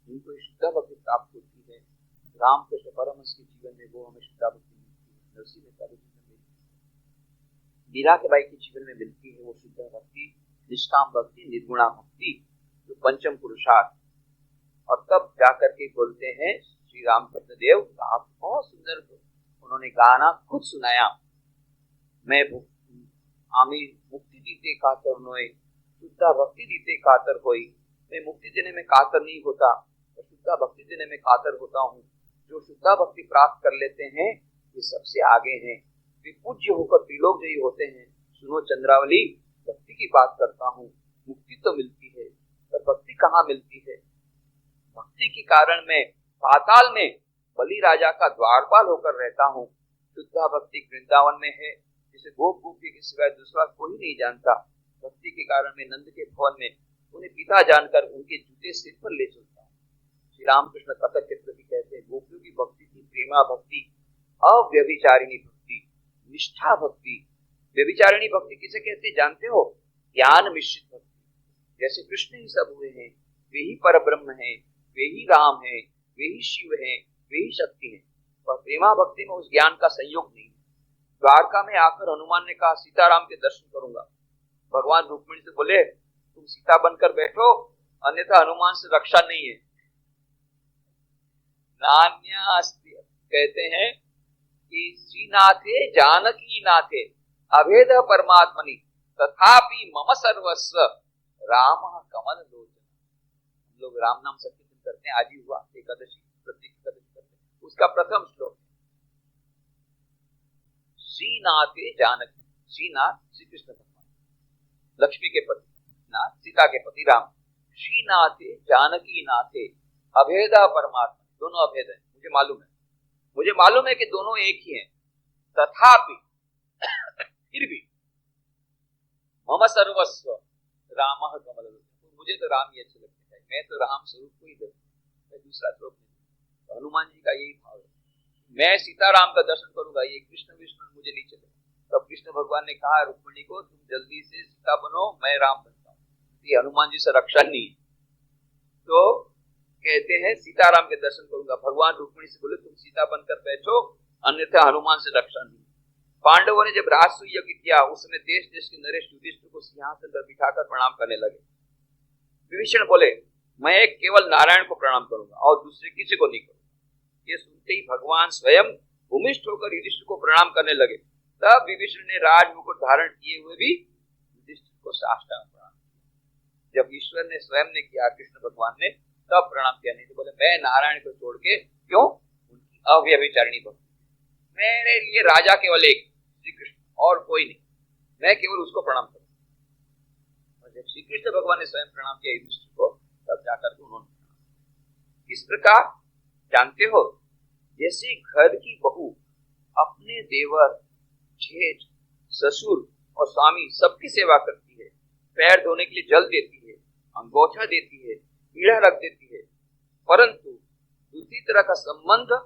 जिनको शुद्ध भक्ति प्राप्त होती है। रामकृष्ण परमहंस के जीवन में वो हमें शुद्ध भक्ति मिलती है, नरसिंह मेहता के जीवन में, मीरा के बाई के जीवन में मिलती है वो शुद्ध भक्ति, निष्काम भक्ति, निर्गुणा भक्ति, जो पंचम पुरुषार्थ। और तब जाकर के बोलते हैं श्री रामकृष्ण देव, आप बहुत सुंदर उन्होंने गाना खुद सुनाया, मैं आमी मुक्ति दीते कातर नोए, शुद्ध भक्ति दीते कातर होई। मैं मुक्ति देने में कातर नहीं होता, तो शुद्ध भक्ति देने में कातर होता हूँ। जो शुद्ध भक्ति प्राप्त कर लेते हैं ये सबसे आगे हैं, वे पूज्य होकर त्रिलोकजयी होते हैं। सुनो चंद्रावली, भक्ति की बात करता हूँ, मुक्ति तो मिलती है पर भक्ति कहाँ मिलती है? भक्ति के कारण मैं पाताल में बलि राजा का द्वारपाल होकर रहता हूँ। शुद्ध भक्ति वृंदावन में है, जिसे गोप गोपी के सिवाय दूसरा कोई नहीं जानता। भक्ति के कारण मैं नंद के भवन में उन्हें पिता जानकर उनके जूते सिर पर ले चलता हूँ। श्री रामकृष्ण कथक के प्रति कहते हैं गोपियों की भक्ति थी प्रेमा भक्ति, अव्यभिचारिणी भक्ति, निष्ठा भक्ति। व्यभिचारिणी भक्ति किसे कहते जानते हो? ज्ञान मिश्रित भक्ति। जैसे कृष्ण ही सब हुए हैं, वे ही पर ब्रह्म है, वे ही राम है, वे ही शिव है, वे ही शक्ति है, पर प्रेमा भक्ति में उस ज्ञान का संयोग नहीं। द्वारका में आकर हनुमान ने कहा सीताराम के दर्शन करूंगा। भगवान रुक्मिणी से बोले तुम सीता बनकर बैठो, अन्यथा हनुमान से रक्षा नहीं है। नान्यास्ति कहते हैं कि श्रीनाथे जानकी नाथे अभेद परमात्मनि तथापि मम सर्वस्व राम कमल लोचन। हम लोग राम नाम संकीर्तन करते हैं, आज ही हुआ एकादशी, प्रत्येक एकादशी करते हैं। उसका प्रथम श्लोक श्रीनाथे जानकी, श्रीनाथ श्री कृष्ण भगवान, लक्ष्मी के पति, नाथ सीता के पति राम। श्रीनाथे जानकी नाथे अभेदा परमात्मा, दोनों अभेद है, मुझे मालूम है कि दोनों एक ही हैं। तथापि फिर भी मम सर्वस्व राम कमल, मुझे तो राम ही अच्छे लगते हैं, मैं तो राम स्वरूप को ही देखता, मैं दूसरा स्वरूप नहीं। तो हनुमान जी का यही भाव है, मैं सीताराम का दर्शन करूंगा, ये कृष्ण विष्णु मुझे नहीं चलेगा। तब कृष्ण भगवान ने कहा रुक्मिणी को तुम जल्दी से सीता बनो, मैं राम बनता हूँ। ये हनुमान जी से रक्षा नहीं है, तो कहते हैं सीताराम के दर्शन करूंगा। भगवान रुक्मिणी से बोले तुम सीता बनकर बैठो, अन्यथा हनुमान से रक्षा नहीं। पांडवों ने जब राजसूय यज्ञ किया उस समय देश देश के नरेश युधिष्ठिर को सिंहासन पर बिठाकर प्रणाम करने लगे। विभीषण बोले मैं केवल नारायण को प्रणाम करूंगा और दूसरे किसी को नहीं करूंगा। ये सुनते ही भगवान स्वयं भूमिष्ठ होकर युधिष्ठिर को प्रणाम करने लगे। तब विभीषण ने राज मुकुट धारण किए हुए भी युधिष्ठिर को साष्टांग प्रणाम किया। जब ईश्वर ने स्वयं ने किया, कृष्ण भगवान ने, तब प्रणाम किया। नहीं तो बोले मैं नारायण को छोड़ के, क्यों? उनकी अव्यभिचारिणी भक्ति, मेरे लिए राजा केवल एक श्री कृष्ण और कोई नहीं, मैं केवल उसको प्रणाम करूंगा। और जब श्री कृष्ण भगवान ने स्वयं प्रणाम किया युधिष्ठिर को, तब जाकर के उन्होंने प्रणाम। इस प्रकार जानते हो, जैसे घर की बहू अपने देवर, जेठ, ससुर और स्वामी सबकी सेवा करती है, पैर धोने के लिए जल देती है, अंगोछा देती है, पीढ़ा रख देती है, परंतु दूसरी तरह का संबंध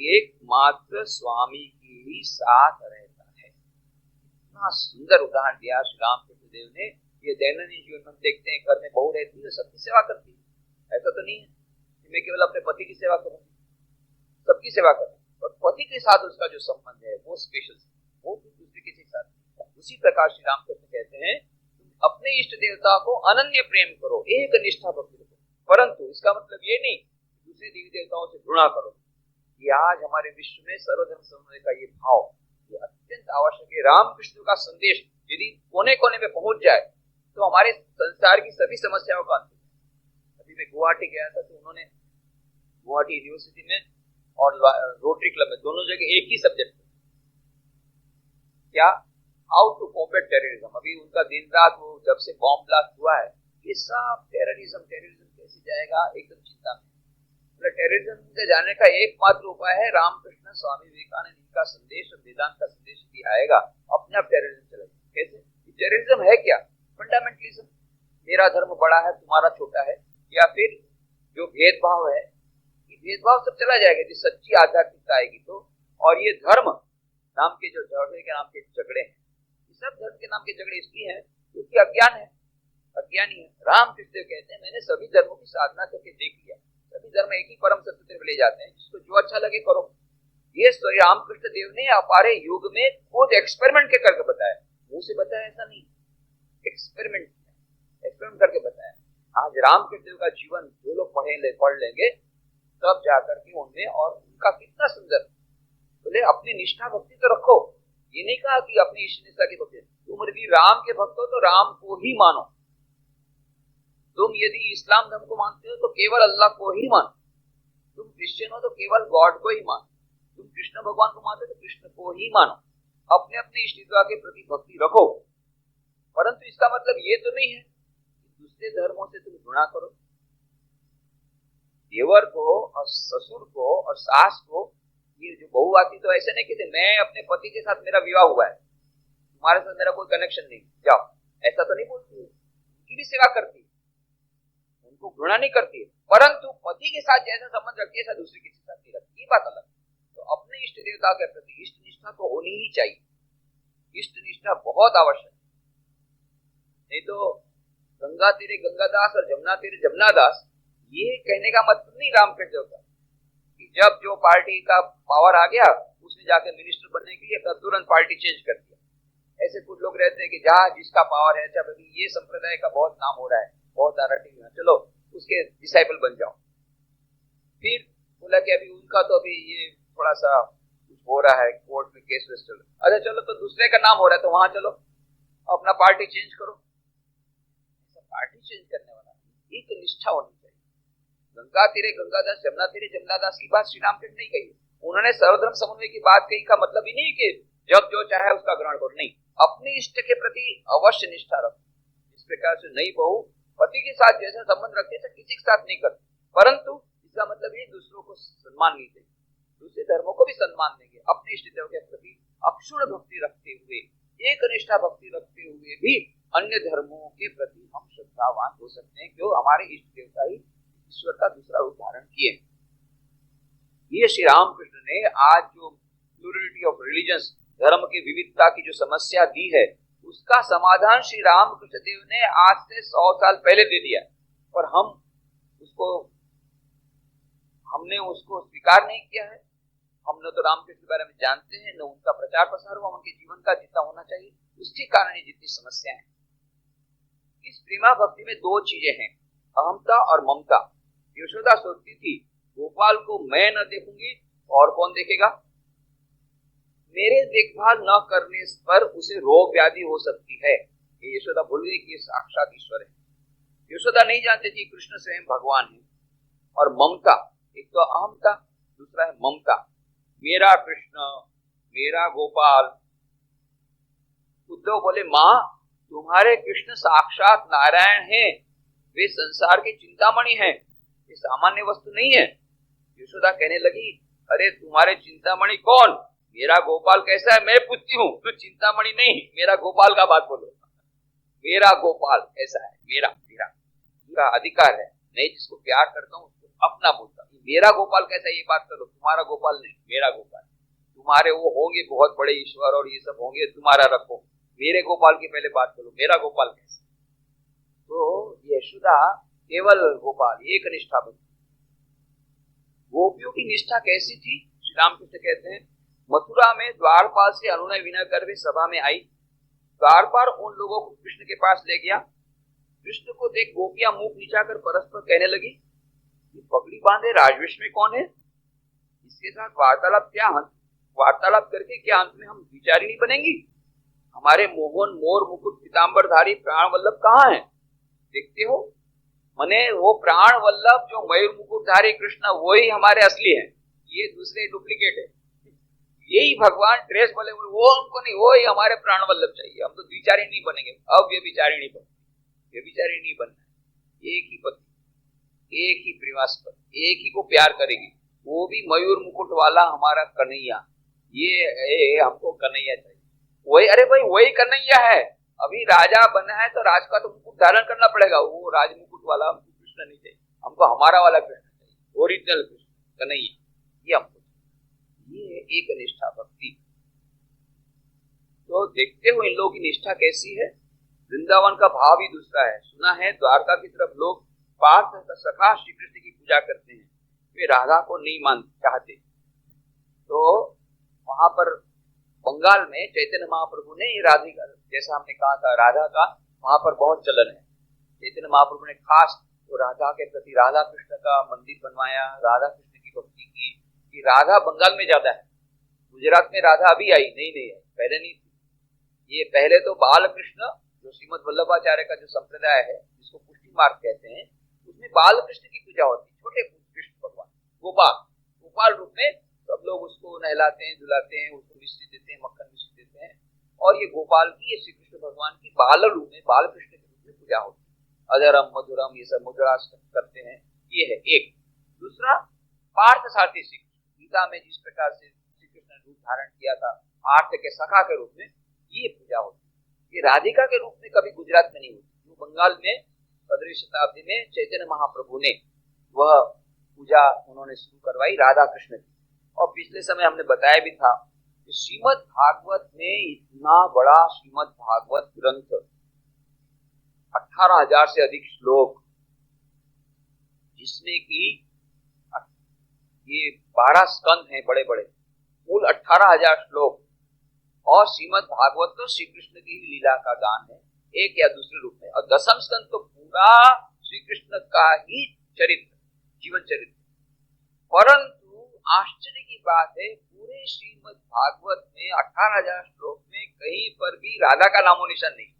एकमात्र स्वामी की ही साथ रहता है। इतना सुंदर उदाहरण दिया श्री रामकृष्ण देव ने। ये दैनंदिन जीवन में देखते हैं, घर में बहू रहती है, सबकी सेवा करती है। ऐसा तो नहीं है कि मैं केवल अपने पति की सेवा करूँ, सबकी सेवा करूँ, और पति के साथ उसका जो संबंध है वो स्पेशल, वो दूसरे किसी के साथ। उसी प्रकार श्री रामकृष्ण कहते हैं तुम अपने इष्ट देवता को अनन्य प्रेम करो, एक निष्ठा भक्ति करो, परंतु इसका मतलब ये नहीं दूसरे देवी देवताओं से घृणा करो। ये आज हमारे विश्व में सर्वधर्म समन्वय का ये भाव, ये अत्यंत आवश्यक है। रामकृष्ण का संदेश यदि कोने कोने में पहुंच जाए तो हमारे संसार की सभी समस्याओं का अंत है। अभी मैं गुवाहाटी गया था, तो उन्होंने गुवाहाटी यूनिवर्सिटी में और रोटरी क्लब में दोनों जगह एक ही सब्जेक्ट, क्या हाउ टू कॉम्बैट टेररिज्म। अभी उनका दिन रात वो जब से बॉम्ब ब्लास्ट हुआ है, ये सब टेररिज्म कैसे जाएगा, एकदम चिंता में। मतलब टेररिज्म से जाने का एकमात्र उपाय है रामकृष्ण स्वामी विवेकानंद का संदेश और वेदांत का संदेश भी आएगा, अपने आप टेररिज्म चलेगा। कैसे? टेररिज्म है क्या? फंडामेंटलिज्म, मेरा धर्म बड़ा है तुम्हारा छोटा है, या फिर जो भेदभाव है, ये भेदभाव सब चला जाएगा यदि सच्ची आध्यात्मिकता आएगी तो। और ये धर्म नाम के जो झगड़े के नाम के झगड़े हैं, ये सब धर्म के नाम के झगड़े इसलिए हैं क्योंकि अज्ञान है, अज्ञानी है। रामकृष्ण कहते हैं मैंने सभी धर्मों की साधना करके देख लिया, सभी धर्म एक ही परम सत्य तरफ ले जाते हैं, जिसको जो अच्छा लगे करो। ये श्री रामकृष्ण देव ने अपारे युग में खुद एक्सपेरिमेंट के करके बताया, मुंह से बताया ऐसा नहीं, एक्सपेरिमेंट करके बताया। आज रामकृष्ण देव का जीवन जो लोग पढ़ लेंगे तब जाकर के उनमें, और उनका कितना सुंदर, बोले अपनी निष्ठा भक्ति तो रखो, ये नहीं कहा कि अपनी इष्ट निष्ठा की भक्ति, तुम यदि राम के भक्त हो तो राम को ही मानो, तुम यदि इस्लाम धर्म को मानते हो तो केवल अल्लाह को ही मानो, तुम क्रिश्चियन हो तो केवल गॉड को ही मानो, तुम कृष्ण भगवान को मानते हो तो कृष्ण को ही मानो, अपने अपने इष्ट देवता के प्रति भक्ति रखो। परंतु इसका मतलब ये तो नहीं है कि दूसरे धर्मों से तुम घृणा करो। देवर को और ससुर को और सास को, ये जो बहू आती तो ऐसे नहीं कहते मैं अपने पति के साथ मेरा विवाह हुआ है, तुम्हारे साथ मेरा कोई कनेक्शन नहीं, जाओ, ऐसा तो नहीं बोलती है। उनकी भी सेवा करती है, उनको घृणा नहीं करती है, परंतु पति के साथ जैसा संबंध रखती है ऐसा दूसरे के साथ नहीं रखती, ये बात अलग। तो अपने इष्ट देवता के प्रति इष्ट निष्ठा तो होनी ही चाहिए, इष्ट निष्ठा बहुत आवश्यक। नहीं तो गंगा तेरे गंगादास और जमुना तेरे जमुनादास, ये कहने का मतलब नहीं रामकृष्ण देव का कि जब जो पार्टी का पावर आ गया उसने जाकर मिनिस्टर बनने के लिए तुरंत पार्टी चेंज कर दिया। ऐसे कुछ लोग रहते हैं कि जहाँ जिसका पावर है, जब अभी ये संप्रदाय का बहुत नाम हो रहा है, बहुत आरटी है, चलो उसके डिसाइपल बन जाओ। फिर बोला कि अभी उनका तो अभी ये थोड़ा सा कुछ हो रहा है, कोर्ट में केस वेस चलो, अच्छा चलो तो दूसरे का नाम हो रहा है तो वहां चलो अपना पार्टी चेंज करो। पार्टी चेंज करने वाला एक निष्ठा होनी चाहिए। गंगा तेरे गंगादास जमुना तेरे जमुनादास की बात श्री रामकृष्ण नहीं कही, उन्होंने सर्वधर्म समन्वय की बात कही का मतलब ही नहीं कि जब जो चाहे उसका ग्रहण करो, नहीं, अपने इष्ट के प्रति अवश्य निष्ठा रखो। इस प्रकार से नई बहू पति के साथ जैसा संबंध रखते हैं किसी के साथ नहीं करते, परंतु इसका मतलब ये दूसरों को सम्मान नहीं देंगे, दूसरे धर्मों को भी सम्मान देंगे, अपने इष्ट देव के प्रति अक्षुण भक्ति रखते हुए, एक निष्ठा भक्ति रखते हुए भी अन्य धर्मों के प्रति हम श्रद्धावान हो सकते हैं, क्यों? हमारे इष्ट देवता ही ईश्वर का दूसरा उदाहरण किए। ये श्री रामकृष्ण ने आज जो प्लूरलिटी ऑफ रिलीजन्स, धर्म की विविधता की जो समस्या दी है, उसका समाधान श्री रामकृष्ण देव ने आज से 100 साल पहले दे दिया, और हमने उसको स्वीकार नहीं किया है। हमने तो रामकृष्ण के बारे में जानते हैं, न उनका प्रचार प्रसार हुआ, उनके जीवन का जितना होना चाहिए, उसके कारण जितनी समस्याएं हैं। इस प्रेमा भक्ति में दो चीजें हैं, अहमता और ममता। यशोदा सोचती थी गोपाल को मैं न देखूंगी और कौन देखेगा, मेरे देखभाल न करने पर उसे रोग व्याधि हो सकती है। ये यशोदा भूल गई कि साक्षात ईश्वर है। यशोदा नहीं जानती थी कृष्ण स्वयं भगवान है। और ममता, एक तो अहमता, दूसरा है ममता, मेरा कृष्ण, मेरा गोपाल। उद्धव बोले माँ तुम्हारे कृष्ण साक्षात नारायण हैं, वे संसार के चिंतामणि हैं, ये सामान्य वस्तु नहीं है। यशोदा कहने लगी अरे तुम्हारे चिंतामणि कौन, मेरा गोपाल कैसा है मैं पूछती हूँ, तो चिंतामणि नहीं, मेरा गोपाल का बात बोलो। मेरा गोपाल कैसा है, मेरा मेरा अधिकार है, नहीं जिसको प्यार करता हूँ उसको अपना बोलता हूँ। मेरा गोपाल कैसा है ये बात करो, तुम्हारा गोपाल नहीं, मेरा गोपाल। तुम्हारे वो होंगे बहुत बड़े ईश्वर और ये सब होंगे, तुम्हारा रखो, मेरे गोपाल की पहले बात करो, मेरा गोपाल कैसा। तो यशोदा केवल गोपाल, एक निष्ठा बनी। गोपियों की निष्ठा कैसी थी? श्री रामकृष्ण कहते हैं मथुरा में द्वारपाल से अनुनय विनय कर वे सभा में आई। द्वारपाल उन लोगों को कृष्ण के पास ले गया। कृष्ण को देख गोपियां मुंह नीचा कर परस्पर कहने लगी पगड़ी बांधे राजवेश में कौन है, इसके साथ वार्तालाप करके क्या अंत में हम विचारी नहीं बनेंगी? हमारे मोहन मोर मुकुट पीताम्बरधारी प्राण वल्लभ कहाँ है? देखते हो मने वो प्राण वल्लभ जो मयूर मुकुटधारी कृष्ण वही हमारे असली है, ये दूसरे डुप्लीकेट है। यही भगवान ड्रेस बोले वो हमको नहीं, वो ही हमारे प्राण वल्लभ चाहिए, हम तो द्विचारी नहीं बनेंगे, अब ये विचारी नहीं बनेंगे, ये विचारी नहीं बनना है, एक ही पति, एक ही प्रेमास्पद, एक ही को प्यार करेगी, वो भी मयूर मुकुट वाला हमारा कन्हैया, ये हमको कन्हैया चाहिए। वही, अरे भाई वही कन्हैया है, अभी राजा बना है तो राज का तो मुकुट धारण करना पड़ेगा, वो राज मुकुट वाला हमको कृष्ण नहीं चाहिए, हमको हमारा वाला कृष्ण चाहिए, ओरिजिनल कृष्ण कन्हैया, ये हमको, ये एक निष्ठा भक्ति। तो देखते हो इन लोगों की निष्ठा कैसी है। वृंदावन का भाव ही दूसरा है। सुना है द्वारका की तरफ लोग पार्थ सखा श्री कृष्ण की पूजा करते हैं, वे राधा को नहीं मान चाहते। तो वहां पर बंगाल में चैतन्य महाप्रभु ने राधिका, जैसा हमने कहा था राधा का वहां पर बहुत चलन है, चैतन्य महाप्रभु ने खास तो राधा के प्रति राधा कृष्ण का मंदिर बनवाया, राधा कृष्ण की भक्ति की, कि राधा बंगाल में ज्यादा है। गुजरात में राधा अभी आई, नहीं है, पहले नहीं थी। ये पहले तो बाल कृष्ण जो श्रीमद वल्लभाचार्य का जो संप्रदाय है, जिसको पुष्टि मार्ग कहते हैं, उसमें बाल कृष्ण की पूजा होती है, छोटे कृष्ण भगवान, गोपाल रूप में सब लोग उसको नहलाते हैं, धुलाते हैं, उसको मिश्री देते हैं, मक्खन मिश्री देते हैं, और ये गोपाल की, ये श्री कृष्ण भगवान की बाल रूप में, बाल कृष्ण के रूप में पूजा होती है। अधरम मधुरम ये सब मुद्राष्टक करते हैं, ये है एक। दूसरा पार्थ सारथी श्री गीता में जिस प्रकार से श्री कृष्ण ने रूप धारण किया था पार्थ के सखा के रूप में, ये पूजा होती है। ये राधिका के रूप में कभी गुजरात में नहीं होती, जो बंगाल में 15वीं शताब्दी में चैतन्य महाप्रभु ने वह पूजा उन्होंने शुरू करवाई राधा कृष्ण की। और पिछले समय हमने बताया भी था कि श्रीमद् भागवत में इतना बड़ा श्रीमद् भागवत ग्रंथ, 18,000 से अधिक श्लोक, जिसमें कि ये 12 स्कंद हैं बड़े बड़े, कुल 18,000 श्लोक, और श्रीमद् भागवत तो श्री कृष्ण की लीला का गान है एक या दूसरे रूप में, और 10वां स्कंद तो पूरा श्री कृष्ण का ही चरित्र, जीवन चरित्र। परंतु आश्चर्य की बात है, पूरे श्रीमद् भागवत में 18,000 श्लोक में कहीं पर भी राधा का नामो निशान नहीं,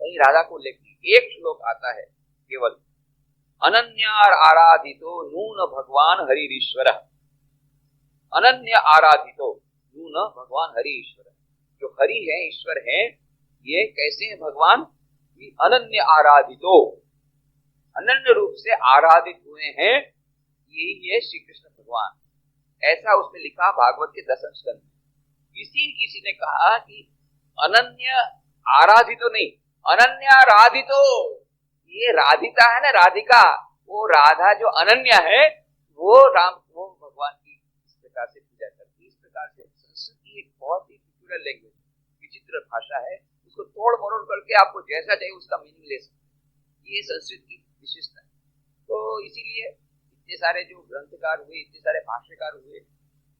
कहीं राधा को लेकर एक श्लोक आता है केवल, अनन्या आराधितो नून भगवान हरिश्वर, अनन्य आराधितो नून भगवान हरि ईश्वर। जो हरि है, ईश्वर है, ये कैसे है भगवान, अनन्य आराधितो, अनन्य रूप से आराधित हुए हैं, यही है श्री कृष्ण भगवान। ऐसा उसमें लिखा भागवत के 10वें स्कंद में। किसी ने कहा कि अनन्य आराधितो नहीं, अनन्य राधितो, ये राधिका है ना, राधिका, वो राधा जो अनन्य है, वो भगवान की इस प्रकार से पूजा करती है। इस प्रकार से संस्कृत की एक बहुत ही पेक्युलर लैंग्वेज, विचित्र भाषा है, उसको तोड़ मरोड़ करके आपको जैसा चाहिए उसका मीनिंग ले सकते, ये संस्कृत की विशेषता है। तो इसीलिए इतने सारे जो ग्रंथकार हुए, इतने सारे भाष्यकार हुए,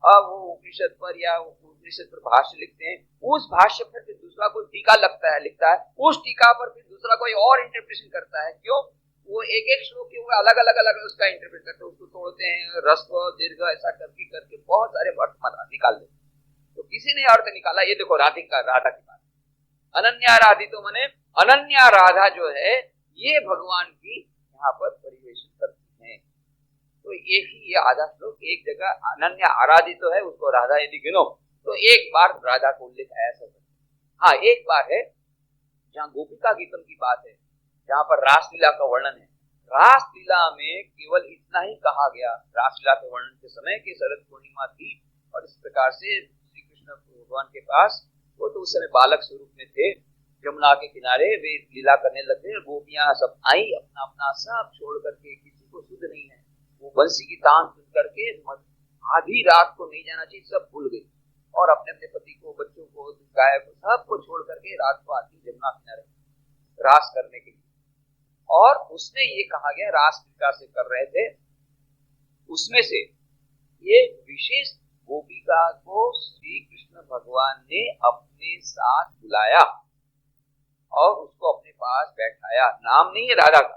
अब वो उपनिषद पर या उपनिषद पर भाष्य लिखते हैं, उस भाष्य पर फिर दूसरा कोई टीका लिखता है, उस टीका पर फिर दूसरा कोई और इंटरप्रिटेशन करता है। क्यों? वो एक श्लोक के ऊपर अलग अलग उसका इंटरप्रेट करते हैं, उसको तोड़ते हैं, रस्व दीर्घ ऐसा करके बहुत सारे अर्थ निकाल देते। तो किसी ने अर्थ निकाला, ये देखो राधा की बात, अनन्या राधितो माने अनन्या राधा जो है, ये भगवान की यहाँ पर परिवेशन करती है। तो एक ही ये आधा श्लोक एक जगह अनन्या आराधित तो है, उसको राधा यदि गिनो तो एक बार राधा को उल्लेख ऐसा। हाँ, एक बार है जहाँ गोपिका गीतम की बात है, जहाँ पर रासलीला का वर्णन है। रासलीला में केवल इतना ही कहा गया रासलीला के वर्णन के समय कि शरद पूर्णिमा थी और इस प्रकार से श्री कृष्ण भगवान के पास, वो तो उस समय बालक स्वरूप में थे, यमुना के किनारे वे लीला करने लगे। गोपियां सब आई, अपना अपना सब छोड़ करके, किसी को शुद्ध नहीं है, वो बंसी की तान सुन करके आधी रात को नहीं जाना चाहिए, सब भूल गई और अपने अपने पति को, बच्चों को, गाय को, सबको छोड़ करके रात को आती यमुना किनारे रास करने के लिए। और उसमें ये कहा गया रास प्रकार से कर रहे थे, उसमें से ये विशेष गोपिका को श्री कृष्ण भगवान ने अपने साथ बुलाया और उसको अपने पास बैठाया। नाम नहीं है राधा का,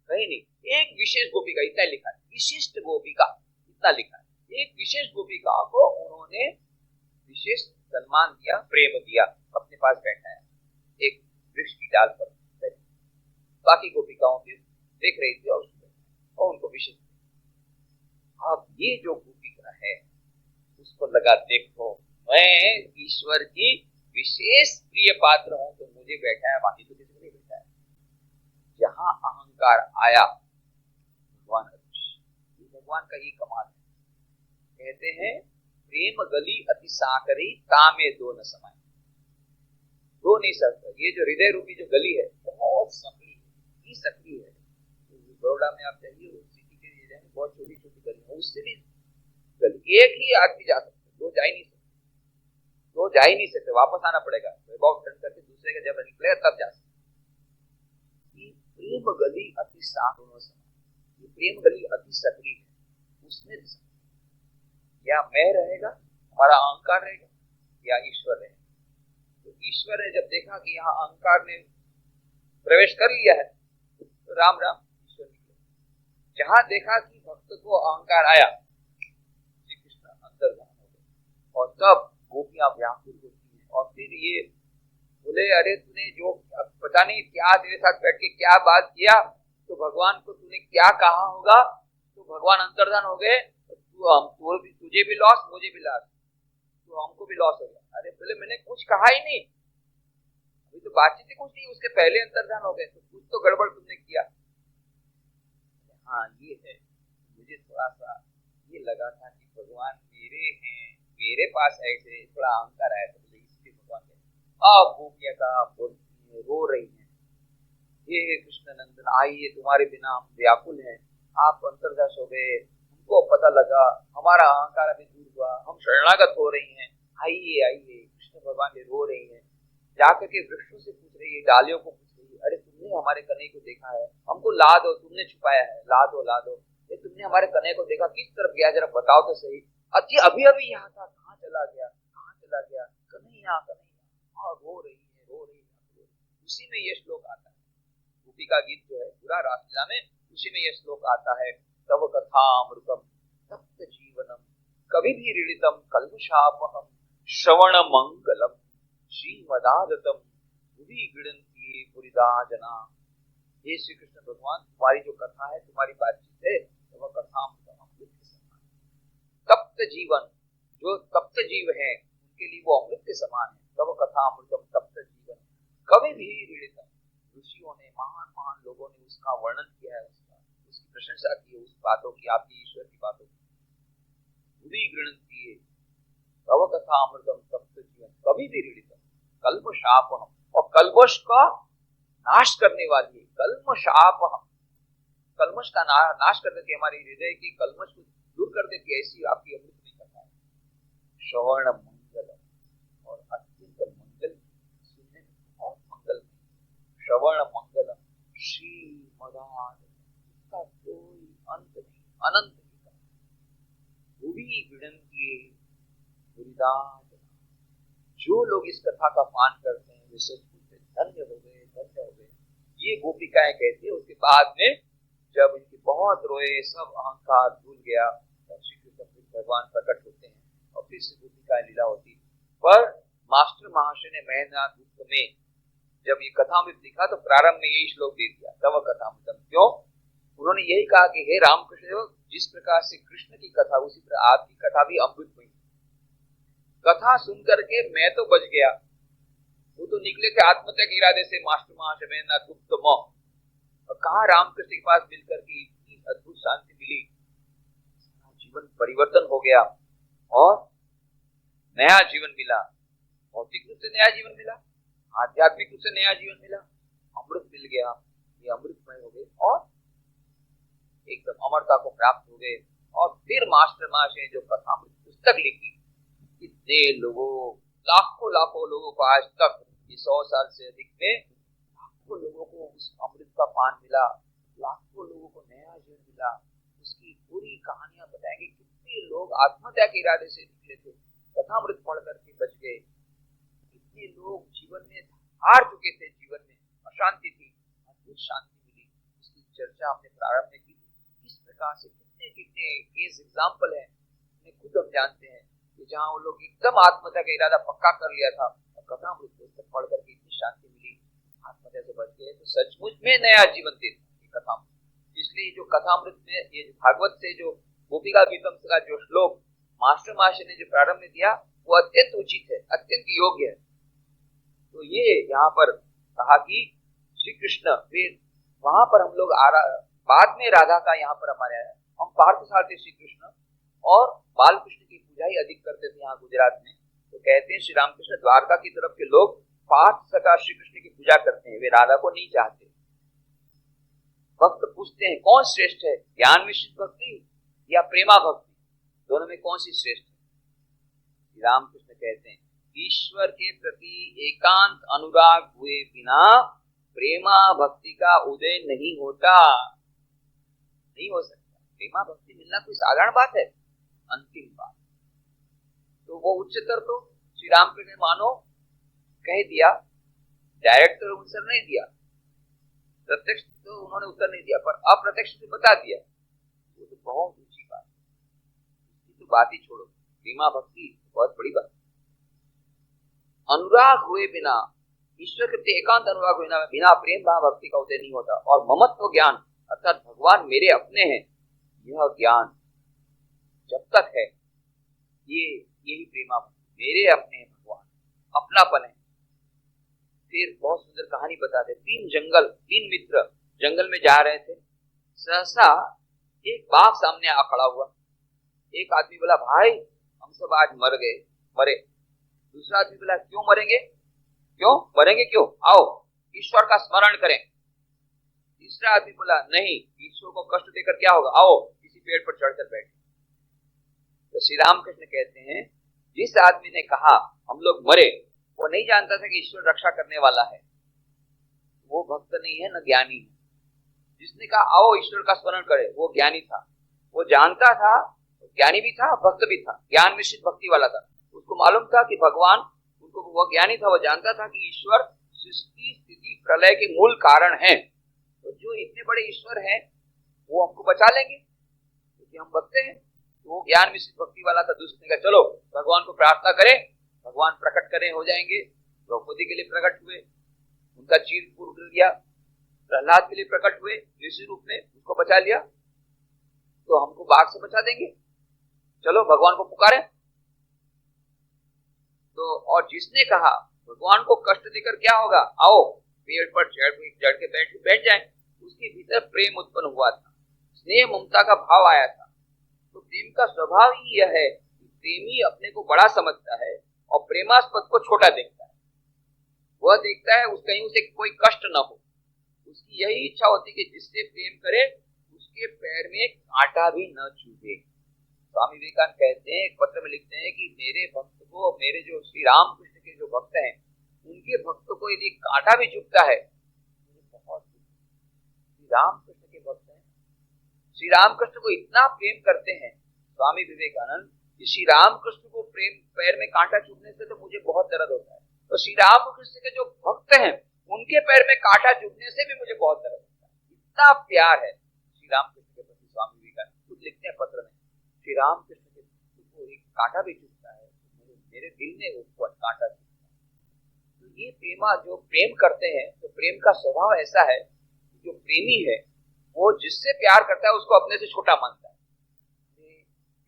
कहीं नहीं, एक विशेष गोपिका, इतना लिखा है, विशिष्ट गोपिका इतना लिखा है। एक विशेष गोपिका को उन्होंने विशेष सम्मान दिया, प्रेम दिया, अपने पास बैठाया एक वृक्ष की डाल पर। बाकी गोपिकाओं के देख रही थी और उनको विशेष। अब ये जो गोपिका है, उसको लगा देखो मैं ईश्वर की विशेष प्रिय पात्र हूं, तो मुझे बैठा है, बाकी तो किसी को नहीं बैठा है। जहां अहंकार आया भगवान भगवान का ये कमाल है। कहते हैं प्रेम गली अति साकरी तामे दो न समाये, दो नहीं सकता। ये जो हृदय रूपी जो गली है बहुत सकरी है, सक्रिय है। बड़ौदा में आप जाइए, सिटी के एरिया में बहुत छोटी छोटी गली है, उससे भी गली एक ही आदमी जा सकते, दो जा ही नहीं सकते, दो जा ही नहीं सकते, वापस आना पड़ेगा, टर्न करके दूसरे का जब निकलेगा तब जा सकते। प्रेम गली अति साकरी, प्रेम गली अति सक्रिय है, उसमें या मैं रहेगा, हमारा अहंकार रहेगा, या ईश्वर रहेगा। तो ईश्वर ने जब देखा कि यहाँ अहंकार ने प्रवेश कर लिया है तो राम राम ईश्वर निकले। जहां देखा कि भक्त को अहंकार आया, श्री कृष्ण अंतर्धान हो गए और तब गोपियां व्याकुल होती है। और फिर ये बोले अरे तूने जो पता नहीं क्या तेरे साथ बैठ के क्या बात किया, तो भगवान को तूने क्या कहा होगा, तो भगवान अंतर्धान हो गए, तुझे भी लॉस मुझे भी लॉस, तो हमको भी लॉस हो गया। अरे बोले मैंने कुछ कहा ही नहीं, अभी तो बातचीत ही कुछ नहीं, उसके पहले अंतर्धान हो गए, तो कुछ तो गड़बड़ तुमने किया। हाँ ये है, मुझे थोड़ा सा ये लगा था कि भगवान मेरे हैं, मेरे पास ऐसे थोड़ा अहंकार आया, तो इसलिए भगवान अब गोपियां का रो रही है, ये कृष्ण नंदन आइए, तुम्हारे बिना हम व्याकुल हैं, आप अंतर्धान हो गए, हमको पता लगा, हमारा अहंकार अभी दूर हुआ, हम शरणागत हो रही हैं, आइए आइए। कृष्ण भगवान ये रो रही हैं, जाकर के वृक्षों से पूछ रही है, डालियों को पूछ रही है, अरे तुमने हमारे कन्हैया को देखा है, हमको ला दो, तुमने छुपाया है, ला दो ला दो, ये तुमने हमारे कन्हैया को देखा, किस तरफ गया जरा बताओ तो सही। अजी अभी अभी यहाँ था, कहाँ चला गया, कहाँ चला गया, कन्हैया कन्हैया। और रो रही है, रो रही है। उसी में ये श्लोक आता है, गोपी का गीत जो है पूरा रासलीला में, उसी में ये श्लोक आता है, तव कथामृतम तप्त जीवनम कवि भी ऋणितम कल्मषापहम श्रवण मंगलम श्रीमदादतम भुवि गृणन्ति पुरिदा जना। हे श्री कृष्ण भगवान, तुम्हारी जो कथा है, तुम्हारी बातचीत है, तव कथामृतम अमृत के समान। तप्त जीवन, जो तप्त जीव है उनके लिए वो अमृत के समान है। तव कथामृतम तप्त जीवन कवि भी ऋणितम, ऋषियों ने, महान महान लोगों ने उसका वर्णन किया है, उसकी प्रशंसा की है, उस बातों की, आपकी ईश्वर की बातों की। भुवि गृणन्ति तव कथामृतम तप्त जीवन कवि भी ऋणितम कल्मषापहम, और कल्मष का नाश करने वाली है, कल्मषापहम, कल्मष का नाश कर देती है, हमारे हृदय की कल्मष को दूर कर देती है, ऐसी आपकी अमृत नहीं करता है। श्रवण मंगलम, और अत्यंत मंगल, सुनने में बहुत मंगल, श्रवण मंगलम श्रीमदाद, इसका कोई अंत नहीं, अनंत नहीं। भुवि गृणन्ति पुरिदा, जो लोग इस कथा का पान करते हैं वे सचमुच धन्य हो गए, धन्य हो गए। ये गोपिकाएं कहती है। उसके बाद में जब इनके बहुत रोए, सब अहंकार भूल गया, तब श्री कृष्ण भगवान प्रकट होते हैं और फिर से गोपिकाएं लीला होती। पर मास्टर महाशय ने महेंद्रनाथ गुप्त में जब ये कथामृत लिखा तो प्रारंभ में यही श्लोक दे दिया, तव कथामृतम। क्यों? उन्होंने यही कहा कि हे रामकृष्ण, जिस प्रकार से कृष्ण की कथा, उसी प्रकार आपकी कथा भी अमृत हुई। कथा सुन करके मैं तो बच गया, वो तो निकले थे आत्महत्या के इरादे से मास्टर महाशय महेंद्रनाथ गुप्त मो। और कहा रामकृष्ण के पास मिलकर के इतनी अद्भुत शांति मिली, जीवन परिवर्तन हो गया और नया जीवन मिला। भौतिक रूप से नया जीवन मिला, आध्यात्मिक रूप से नया जीवन मिला, अमृत मिल गया, ये अमृतमय हो गए और एकदम अमरता को प्राप्त हो गए। और फिर मास्टर महाशय ने जो कथामृत पुस्तक लिखी, कितने लोगों, लाखों लाखों लोगों को आज तक 100 साल से अधिक में लाखों लोगों को उस अमृत का पान मिला, लाखों लोगों को नया जीवन मिला। उसकी पूरी कहानियां बताएंगे, कितने लोग आत्महत्या के इरादे से निकले थे, कथामृत पढ़ करके बच गए, कितने लोग जीवन में हार चुके थे, जीवन में अशांति थी, अद्भुत शांति मिली। उसकी चर्चा हमने प्रारंभ में की, किस प्रकार से कितने कितने केस एग्जाम्पल है, खुद हम जानते हैं कि जहाँ वो लोग एकदम आत्महत्या का इरादा पक्का कर लिया था और कथामृत पुस्तक पढ़ करके इतनी शांति मिली, आत्महत्या से बच गए। तो सचमुच में नया जीवन देता कथामृत। इसलिए जो कथामृत में, ये भागवत से जो गोपिका गीतम का जो श्लोक मास्टर मास्टर ने जो प्रारंभ में दिया वो अत्यंत उचित है, अत्यंत योग्य है। तो ये यहाँ पर कहा कि श्री कृष्ण वे वहां पर हम लोग बाद में राधा का यहाँ पर हमारे आया, हम पार्थ सारथी श्री कृष्ण और बाल कृष्ण की पूजा ही अधिक करते थे यहाँ गुजरात में। तो कहते हैं श्री रामकृष्ण द्वारका की तरफ के लोग पार्थ सका श्री कृष्ण की पूजा करते हैं, वे राधा को नहीं चाहते। भक्त पूछते हैं कौन श्रेष्ठ है, ज्ञान मिश्रित भक्ति या प्रेमा भक्ति, दोनों में कौन सी श्रेष्ठ है? श्री रामकृष्ण कहते हैं ईश्वर के प्रति एकांत अनुराग हुए बिना प्रेमा भक्ति का उदय नहीं होता, नहीं हो सकता। प्रेमा भक्ति मिलना कोई साधारण बात है, अंतिम बात। तो वो उच्चतर तो श्री रामकृष्ण ने मानो कह दिया, डायरेक्ट तो उत्तर नहीं दिया, प्रत्यक्ष तो उन्होंने उत्तर नहीं दिया, पर अप्रत्यक्ष से बता दिया। वो तो बहुत ऊंची बात, इसकी तो बात ही छोड़ो, प्रेमा भक्ति बहुत बड़ी बात। अनुराग हुए बिना, ईश्वर के प्रति एकांत अनुराग हुए बिना प्रेम भाव भक्ति का उदय नहीं होता। और ममत्व ज्ञान अर्थात भगवान मेरे अपने हैं, यह ज्ञान जब तक है यही प्रेमा भक्ति, मेरे अपने हैं भगवान, अपनापन है। फिर बहुत सुंदर कहानी बताते, तीन मित्र जंगल में जा रहे थे, सहसा एक बाघ सामने आ खड़ा हुआ। एक आदमी बोला भाई हम सब आज मरे। दूसरा आदमी बोला क्यों मरेंगे, क्यों, आओ ईश्वर का स्मरण करें। तीसरा आदमी बोला नहीं, ईश्वर को कष्ट देकर क्या होगा, आओ किसी पेड़ पर चढ़कर बैठे। तो श्री रामकृष्ण कहते हैं जिस आदमी ने कहा हम लोग मरे, वो नहीं जानता था कि ईश्वर रक्षा करने वाला है, वो भक्त नहीं है न ज्ञानी है। जिसने कहा आओ ईश्वर का स्मरण करें, वो ज्ञानी था, वो जानता था, ज्ञानी भी था भक्त भी था, ज्ञान मिश्रित भक्ति वाला था। उसको मालूम था कि भगवान, उनको वो ज्ञानी था, वो जानता था कि ईश्वर सृष्टि स्थिति प्रलय के मूल कारण है। तो जो इतने बड़े ईश्वर हैं वो हमको बचा लेंगे क्योंकि हम भक्त हैं। तो वो ज्ञान मिश्रित भक्ति वाला था। दूसरे ने कहा चलो भगवान को प्रार्थना करें, भगवान प्रकट करें, हो जाएंगे। द्रौपदी के लिए प्रकट हुए, उनका चीर पूर कर दिया। प्रहलाद के लिए प्रकट हुए ऋषि रूप में, उसको बचा लिया। तो हमको बाघ से बचा देंगे, चलो भगवान को पुकारें। तो और जिसने कहा भगवान को कष्ट देकर क्या होगा, आओ पेड़ पर चढ़ के बैठ जाएं, उसके भीतर प्रेम उत्पन्न हुआ था, स्नेह ममता का भाव आया था। तो प्रेम का स्वभाव ही यह है कि प्रेमी अपने को बड़ा समझता है और प्रेमास्पद को छोटा देखता है। वह देखता है कहीं उसे कोई कष्ट न हो, उसकी यही इच्छा होती है कि जिससे प्रेम करे उसके पैर में कांटा भी न चुभे। स्वामी विवेकानंद कहते हैं, एक पत्र में लिखते हैं कि मेरे भक्त को, मेरे जो श्री रामकृष्ण के जो भक्त हैं, उनके भक्त को यदि कांटा भी चुभता है बहुत, श्री रामकृष्ण के भक्त हैं, श्री रामकृष्ण को इतना प्रेम करते हैं स्वामी विवेकानंद कि श्री रामकृष्ण को प्रेम पैर में कांटा चुभने से तो मुझे बहुत दर्द होता है, तो श्री रामकृष्ण के जो भक्त हैं उनके पैर में कांटा चुभने से भी मुझे बहुत दर्द होता है। इतना प्यार है श्री रामकृष्ण के प्रति। स्वामी विवेकानंद खुद लिखते हैं पत्र में, श्री रामकृष्ण के को एक कांटा भी चुभता है, मेरे दिल में उसको कांटा चुभता है। तो ये प्रेमा जो प्रेम करते हैं, तो प्रेम का स्वभाव ऐसा है, जो प्रेमी है वो जिससे प्यार करता है उसको अपने से छोटा मानता है।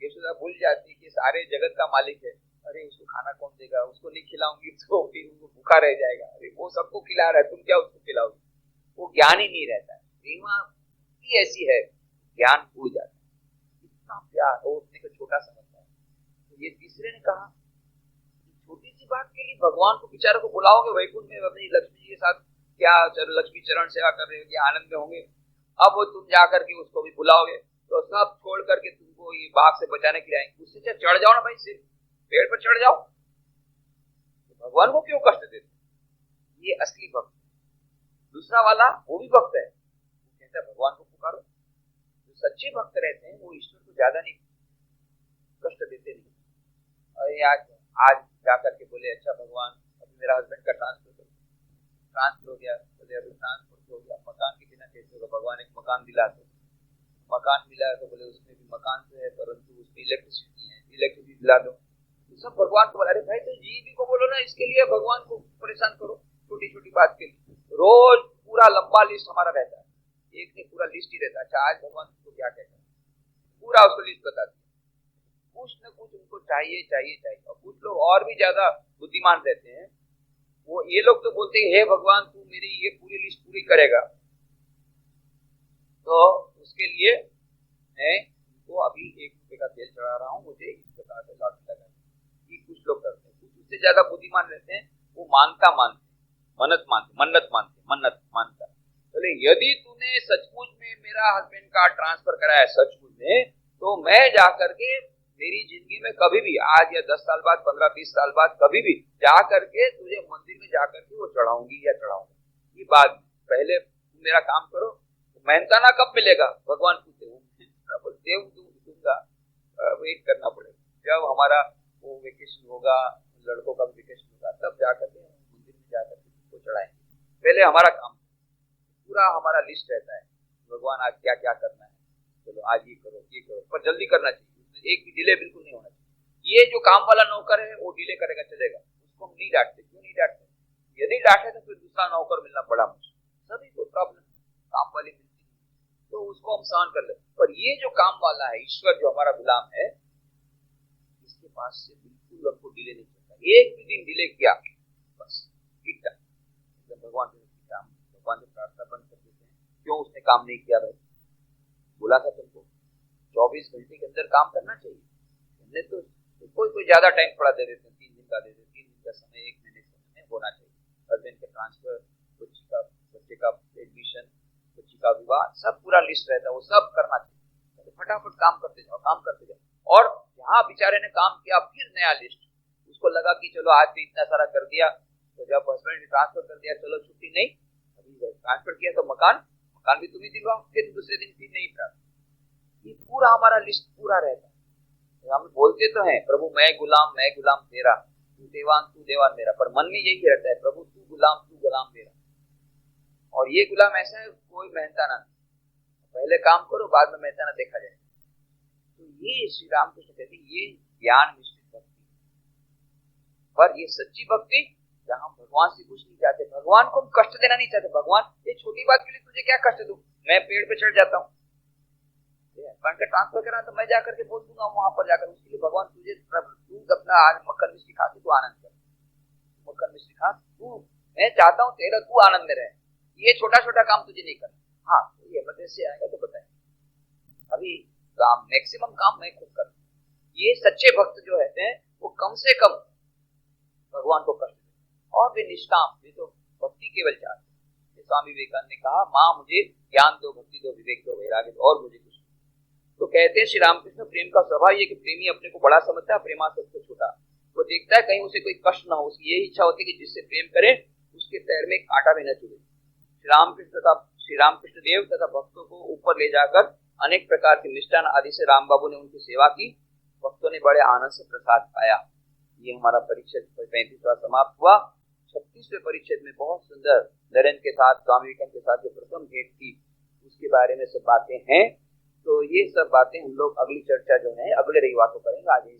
यशोदा भूल जाती है कि सारे जगत का मालिक है, अरे उसको खाना कौन देगा, उसको नहीं खिलाऊंगी तो फिर वो भूखा रह जाएगा, अरे वो सबको खिला रहा है, तुम क्या उसको खिलाओगे। वो ज्ञान ही नहीं रहता है। प्रेमा ही ऐसी है, ज्ञान भूल जाता है, इतना प्यार, वो अपने को छोटा समझता है। तो ये तीसरे ने कहा छोटी सी बात के लिए भगवान को बेचारे को बुलाओगे वैकुंठ में, अपनी लक्ष्मी जी के साथ क्या लक्ष्मी चरण सेवा कर रहे हो, क्या आनंद में होंगे। अब वो तुम जाकर के उसको भी बुलाओगे तो सब छोड़ करके तुमको ये बाघ से बचाने के लिए आएंगे। उससे चढ़ जाओ ना भाई, सिर्फ पेड़ पर चढ़ जाओ, तो भगवान को क्यों कष्ट देते। ये असली भक्त। दूसरा वाला वो भी भक्त है, वो कहता है भगवान को पुकारो। जो सच्चे भक्त रहते हैं वो ईश्वर को ज्यादा नहीं कष्ट देते नहीं। और आज जाकर के बोले अच्छा भगवान अभी मेरा हस्बैंड का ट्रांसफर हो गया, बोले अभी ट्रांसफर हो गया, मकान के बिना कैसे होगा, भगवान एक मकान दिला दो। मकान मिला तो बोले उसमें भी मकान तो है परंतु उसमें इलेक्ट्रिसिटी है, इलेक्ट्रिसिटी दिला दो। तो सब भगवान को बोला, अरे भाई तो जीवी को बोलो ना, इसके लिए भगवान को परेशान करो छोटी छोटी बात के लिए। रोज पूरा लंबा लिस्ट हमारा रहता है, एक ने पूरा लिस्ट ही रहता है। अच्छा आज भगवान को क्या कहता है, पूरा उसको लिस्ट बता दिया। कुछ न कुछ उनको चाहिए चाहिए चाहिए। और कुछ लोग और भी ज्यादा बुद्धिमान रहते हैं, वो ये लोग तो बोलते हैं हे भगवान तू मेरी ये पूरी लिस्ट पूरी करेगा, तो उसके लिए मैं तो अभी 1 रुपए का तेल चढ़ा रहा हूँ, मुझे इस प्रकार से लॉटरी लगा। ये कुछ लोग करते हैं। कुछ उससे ज्यादा बुद्धिमान रहते हैं, वो मानता मानते, मन्नत मानता। बोले यदि तूने सचमुच में मेरा हस्बैंड का ट्रांसफर कराया सचमुच में, तो मैं जाकर के मेरी जिंदगी में कभी भी, आज या 10 साल बाद, 15-20 साल बाद, कभी भी जाकर के तुझे मंदिर में जाकर के वो चढ़ाऊंगी या चढ़ाऊंगी। ये बात पहले तुम मेरा काम करो, मेहनताना कब मिलेगा भगवान पूछते, देव दूंगा, वेट करना पड़ेगा। जब हमारा वो वेकेशन होगा, लड़कों का वेकेशन होगा, तब जाकर के मंदिर में जाकर के उसको चढ़ाएंगे। पहले हमारा काम, पूरा हमारा लिस्ट रहता है, भगवान आज क्या क्या करना है, चलो आज ये करो, पर जल्दी करना चाहिए, एक भी डिले बिल्कुल नहीं होना चाहिए। ये जो काम वाला नौकर है वो डिले करेगा चलेगा, उसको हम नहीं डांटते। क्यों नहीं डांटते? यदि डांटे तो फिर दूसरा नौकर मिलना बड़ा मुश्किल, सभी को प्रॉब्लम, काम वाली मिलती है तो उसको हम सहन कर ले। पर ये जो काम वाला है, ईश्वर जो हमारा गुलाम है, इसके पास से बिल्कुल हमको डिले नहीं करता। एक भी दिन डिले किया बस इतना, भगवान से प्रार्थना बंद कर देते हैं। क्यों उसने काम नहीं किया? भाई बोला था तुमको 24 घंटे के अंदर काम करना चाहिए, हमने तो कोई ज्यादा टाइम थोड़ा दे देते हैं, 3 दिन का दे देते, 3 दिन का समय, 1 महीने का समय होना चाहिए। हस्बैंड के ट्रांसफर, बच्चे का एडमिशन, बच्ची का विवाह, सब पूरा लिस्ट रहता है, वो सब करना चाहिए। तो फटाफट काम करते जाओ। और यहाँ बेचारे ने काम किया, फिर नया लिस्ट, उसको लगा कि चलो आज भी इतना सारा कर दिया, तो जब हस्बैंड ने ट्रांसफर कर दिया, चलो छुट्टी नहीं, अभी ट्रांसफर किया तो मकान भी तुम्हें दिलवाओ, फिर दूसरे दिन फिर नहीं प्राप्त। ये पूरा हमारा लिस्ट पूरा रहता है। हम बोलते तो हैं प्रभु मैं गुलाम तेरा, तू देवान मेरा, पर मन में यही रहता है प्रभु तू गुलाम मेरा। और ये गुलाम ऐसा है, कोई मेहनताना नहीं, पहले काम करो, बाद में मेहनताना देखा जाए। तो ये श्री रामकृष्ण कहते हैं ये ज्ञान मिश्रित भक्ति। पर ये सच्ची भक्ति जहाँ हम भगवान से कुछ नहीं चाहते, भगवान को हम कष्ट देना नहीं चाहते। भगवान ये छोटी बात के लिए तुझे क्या कष्ट दूं, मैं पेड़ पे चढ़ जाता हूँ, हस्बैंड का ट्रांसफर करा तो मैं जाकर के बोल दूंगा वहां पर जाकर, उसके लिए भगवान तुझे तू अपना आज मक्खन मिश्री खा के तू आनंद कर, मक्खन मिश्री खा तू, मैं चाहता हूँ तेरा तू आनंद में रहे, ये छोटा छोटा काम तुझे नहीं करना। हाँ ये इमरजेंसी आएगा तो बताए, अभी काम मैक्सिमम काम मैं खुद कर। ये सच्चे भक्त जो रहते हैं वो कम से कम भगवान को कष्ट, और वे निष्काम, वे तो भक्ति केवल चाहते हैं। स्वामी विवेकानंद ने कहा माँ मुझे ज्ञान दो, भक्ति दो, विवेक दो, वैराग्य दो, और मुझे कुछ। तो कहते हैं श्री रामकृष्ण प्रेम का स्वभाव ये कि प्रेमी अपने को बड़ा समझता है, प्रेमा सबसे छोटा। वो देखता है कहीं उसे कोई कष्ट ना हो, उसकी यही इच्छा होती है कि जिससे प्रेम करे उसके पैर में कांटा भी न चुभे। श्री रामकृष्ण देव तथा भक्तों को ऊपर ले जाकर अनेक प्रकार के मिष्ठान आदि से राम बाबू ने उनकी सेवा की, भक्तों ने बड़े आनंद से प्रसाद पाया। ये हमारा परिच्छेद 35वां समाप्त हुआ। 36वें परिच्छेद में बहुत सुंदर नरेंद्र के साथ, स्वामी विवेकानंद के साथ जो प्रथम भेंट थी उसके बारे में सब बातें हैं। तो ये सब बातें हम लोग अगली चर्चा जो है अगले रविवार को करेंगे। आज यही